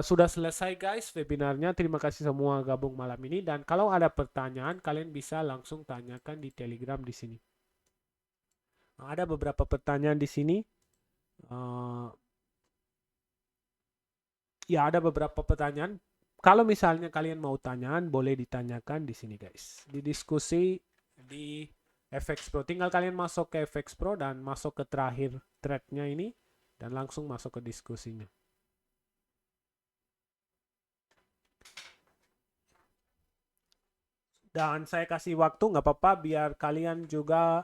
Speaker 1: sudah selesai guys webinarnya. Terima kasih semua gabung malam ini. Dan kalau ada pertanyaan, kalian bisa langsung tanyakan di Telegram di sini. Ada beberapa pertanyaan di sini. Ya, ada beberapa pertanyaan. Kalau misalnya kalian mau tanyaan, boleh ditanyakan di sini guys. Di diskusi di FX Pro. Tinggal kalian masuk ke FX Pro dan masuk ke terakhir threadnya ini. Dan langsung masuk ke diskusinya. Dan saya kasih waktu nggak apa-apa biar kalian juga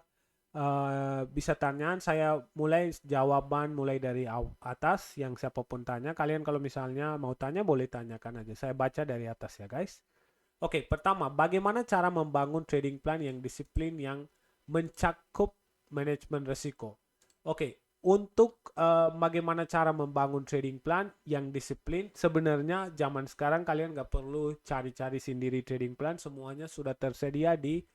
Speaker 1: bisa tanya. Saya mulai jawaban mulai dari atas, yang siapapun tanya. Kalian kalau misalnya mau tanya boleh tanyakan aja. Saya baca dari atas ya guys. Oke, pertama, bagaimana cara membangun trading plan yang disiplin yang mencakup manajemen risiko? Oke, untuk bagaimana cara membangun trading plan yang disiplin, sebenarnya zaman sekarang kalian nggak perlu cari-cari sendiri trading plan, semuanya sudah tersedia di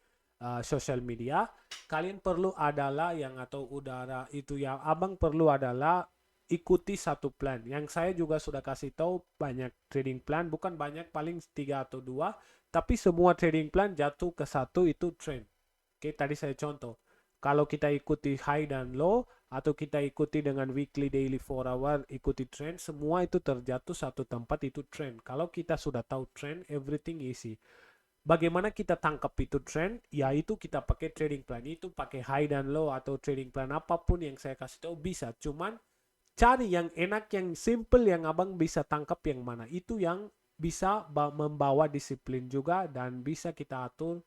Speaker 1: sosial media. Kalian perlu adalah yang atau udara itu yang abang perlu adalah ikuti satu plan. Yang saya juga sudah kasih tahu banyak trading plan, bukan banyak, paling 3 atau 2, tapi semua trading plan jatuh ke satu, itu trend. Oke, tadi saya contoh. Kalau kita ikuti high dan low, atau kita ikuti dengan weekly, daily, 4 hour, ikuti trend, semua itu terjatuh satu tempat, itu trend. Kalau kita sudah tahu trend, everything easy. Bagaimana kita tangkap itu trend? Yaitu kita pakai trading plan. Itu pakai high dan low atau trading plan apapun yang saya kasih tahu bisa. Cuman cari yang enak, yang simple, yang abang bisa tangkap yang mana. Itu yang bisa membawa disiplin juga dan bisa kita atur.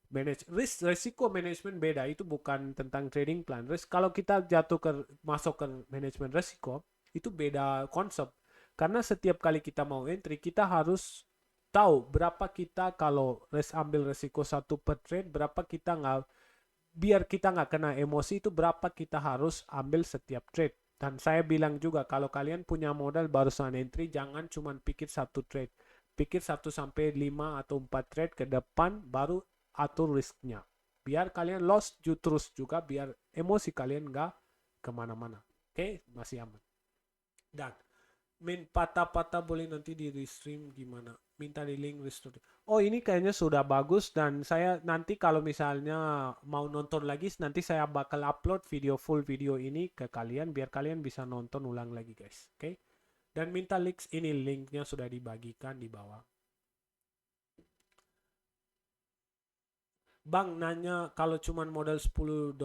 Speaker 1: Manage risiko manajemen beda, itu bukan tentang trading plan. Kalau kita jatuh masuk ke manajemen risiko, itu beda konsep. Karena setiap kali kita mau entry, kita harus tahu berapa kita kalau ambil risiko satu per trade, berapa kita nggak, biar kita nggak kena emosi, itu berapa kita harus ambil setiap trade. Dan saya bilang juga, kalau kalian punya modal barusan entry, jangan cuma pikir satu trade. Pikir 1 sampai 5 atau 4 trade ke depan, baru atur risknya. Biar kalian loss terus juga, biar emosi kalian nggak kemana-mana. Oke, masih aman. Dan patah-patah boleh nanti di restream gimana? Minta di link restore. Oh ini kayaknya sudah bagus dan saya nanti kalau misalnya mau nonton lagi nanti saya bakal upload full video ini ke kalian biar kalian bisa nonton ulang lagi guys. Oke? Dan minta links ini linknya sudah dibagikan di bawah. Bang nanya kalau cuman modal $10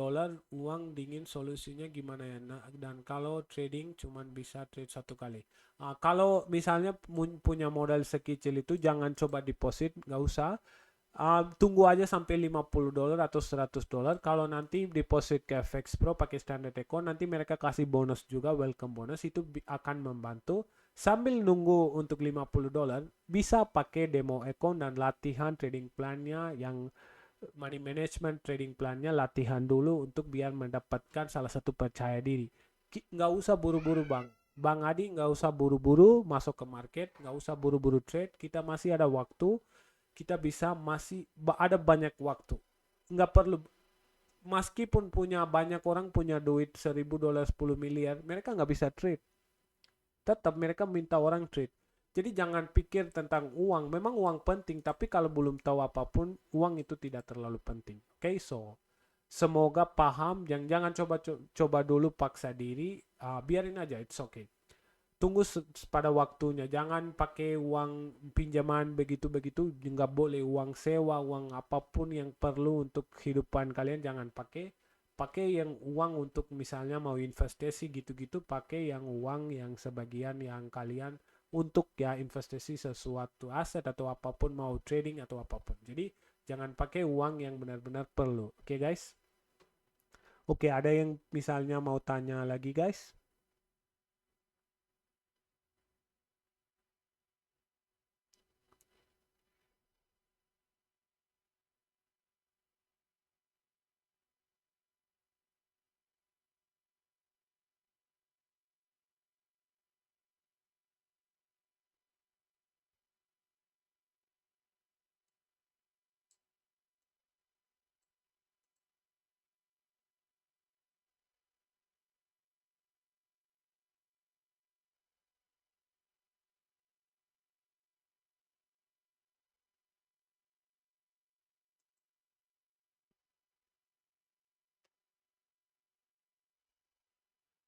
Speaker 1: uang dingin solusinya gimana ya? Nah, dan kalau trading cuman bisa trade satu kali. Kalau misalnya punya modal sekecil itu jangan coba deposit, nggak usah. Tunggu aja sampai $50 atau $100. Kalau nanti deposit ke FX Pro pakai standard account, nanti mereka kasih bonus juga, welcome bonus itu akan membantu. Sambil nunggu untuk $50, bisa pakai demo account dan latihan trading plannya yang money management trading plannya latihan dulu untuk biar mendapatkan salah satu percaya diri. Nggak usah buru-buru bang. Bang Adi nggak usah buru-buru masuk ke market, nggak usah buru-buru trade. Kita masih ada waktu, kita bisa masih ada banyak waktu. Nggak perlu, meskipun punya banyak orang punya duit $1.000 10 miliar, mereka nggak bisa trade. Tetap mereka minta orang trade. Jadi jangan pikir tentang uang. Memang uang penting, tapi kalau belum tahu apapun, uang itu tidak terlalu penting. Oke, so semoga paham. Jangan coba dulu paksa diri. Biarin aja, it's okay. Tunggu pada waktunya. Jangan pakai uang pinjaman begitu-begitu. Nggak boleh uang sewa, uang apapun yang perlu untuk kehidupan kalian jangan pakai. Pakai yang uang untuk misalnya mau investasi gitu-gitu. Pakai yang uang yang sebagian yang kalian untuk ya investasi sesuatu aset atau apapun mau trading atau apapun. Jadi jangan pakai uang yang benar-benar perlu. Oke guys? Oke, ada yang misalnya mau tanya lagi guys?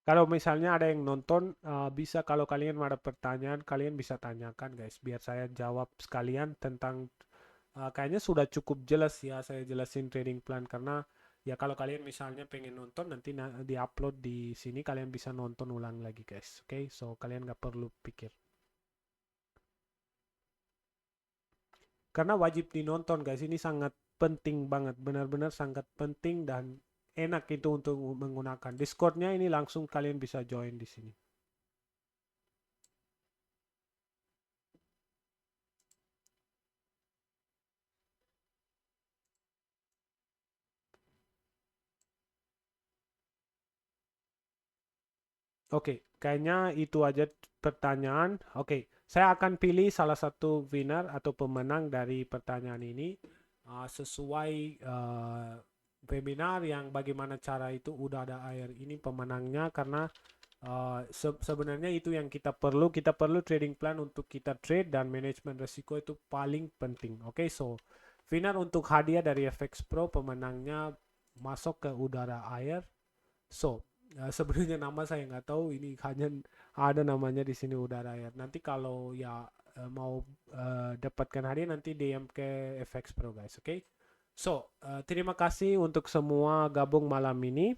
Speaker 1: Kalau misalnya ada yang nonton, bisa kalau kalian ada pertanyaan, kalian bisa tanyakan guys, biar saya jawab sekalian tentang, kayaknya sudah cukup jelas ya saya jelasin trading plan karena ya kalau kalian misalnya pengen nonton nanti di-upload di sini kalian bisa nonton ulang lagi guys, oke? So kalian nggak perlu pikir. Karena wajib dinonton guys, ini sangat penting banget, benar-benar sangat penting dan enak itu untuk menggunakan. Discordnya ini langsung kalian bisa join di sini. Oke, kayaknya itu aja pertanyaan. Oke, saya akan pilih salah satu winner atau pemenang dari pertanyaan ini sesuai webinar yang bagaimana cara itu udah ada air ini pemenangnya karena sebenarnya itu yang kita perlu. Kita perlu trading plan untuk kita trade dan manajemen resiko itu paling penting. Oke, so winner untuk hadiah dari FX Pro pemenangnya masuk ke udara air. So, sebenarnya nama saya nggak tahu, ini hanya ada namanya di sini udara air. Nanti kalau ya mau dapatkan hadiah nanti DM ke FX Pro guys, oke? So, terima kasih untuk semua gabung malam ini.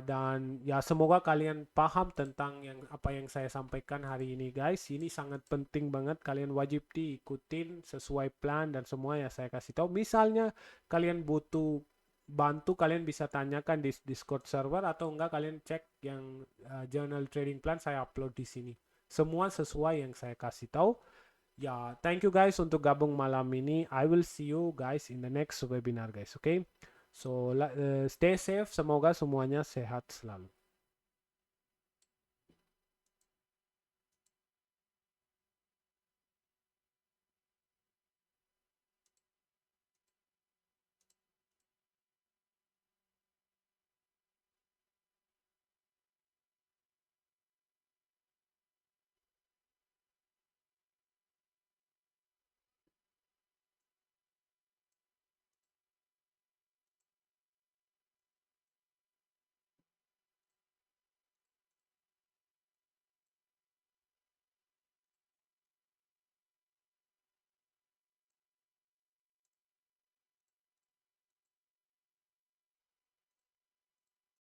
Speaker 1: Dan ya semoga kalian paham tentang apa yang saya sampaikan hari ini guys. Ini sangat penting banget, kalian wajib diikutin sesuai plan dan semua ya saya kasih tahu. Misalnya kalian butuh bantu, kalian bisa tanyakan di Discord server atau enggak kalian cek yang journal trading plan saya upload di sini. Semua sesuai yang saya kasih tahu. Ya, thank you guys untuk gabung malam ini. I will see you guys in the next webinar guys, okay? So, stay safe. Semoga semuanya sehat selalu.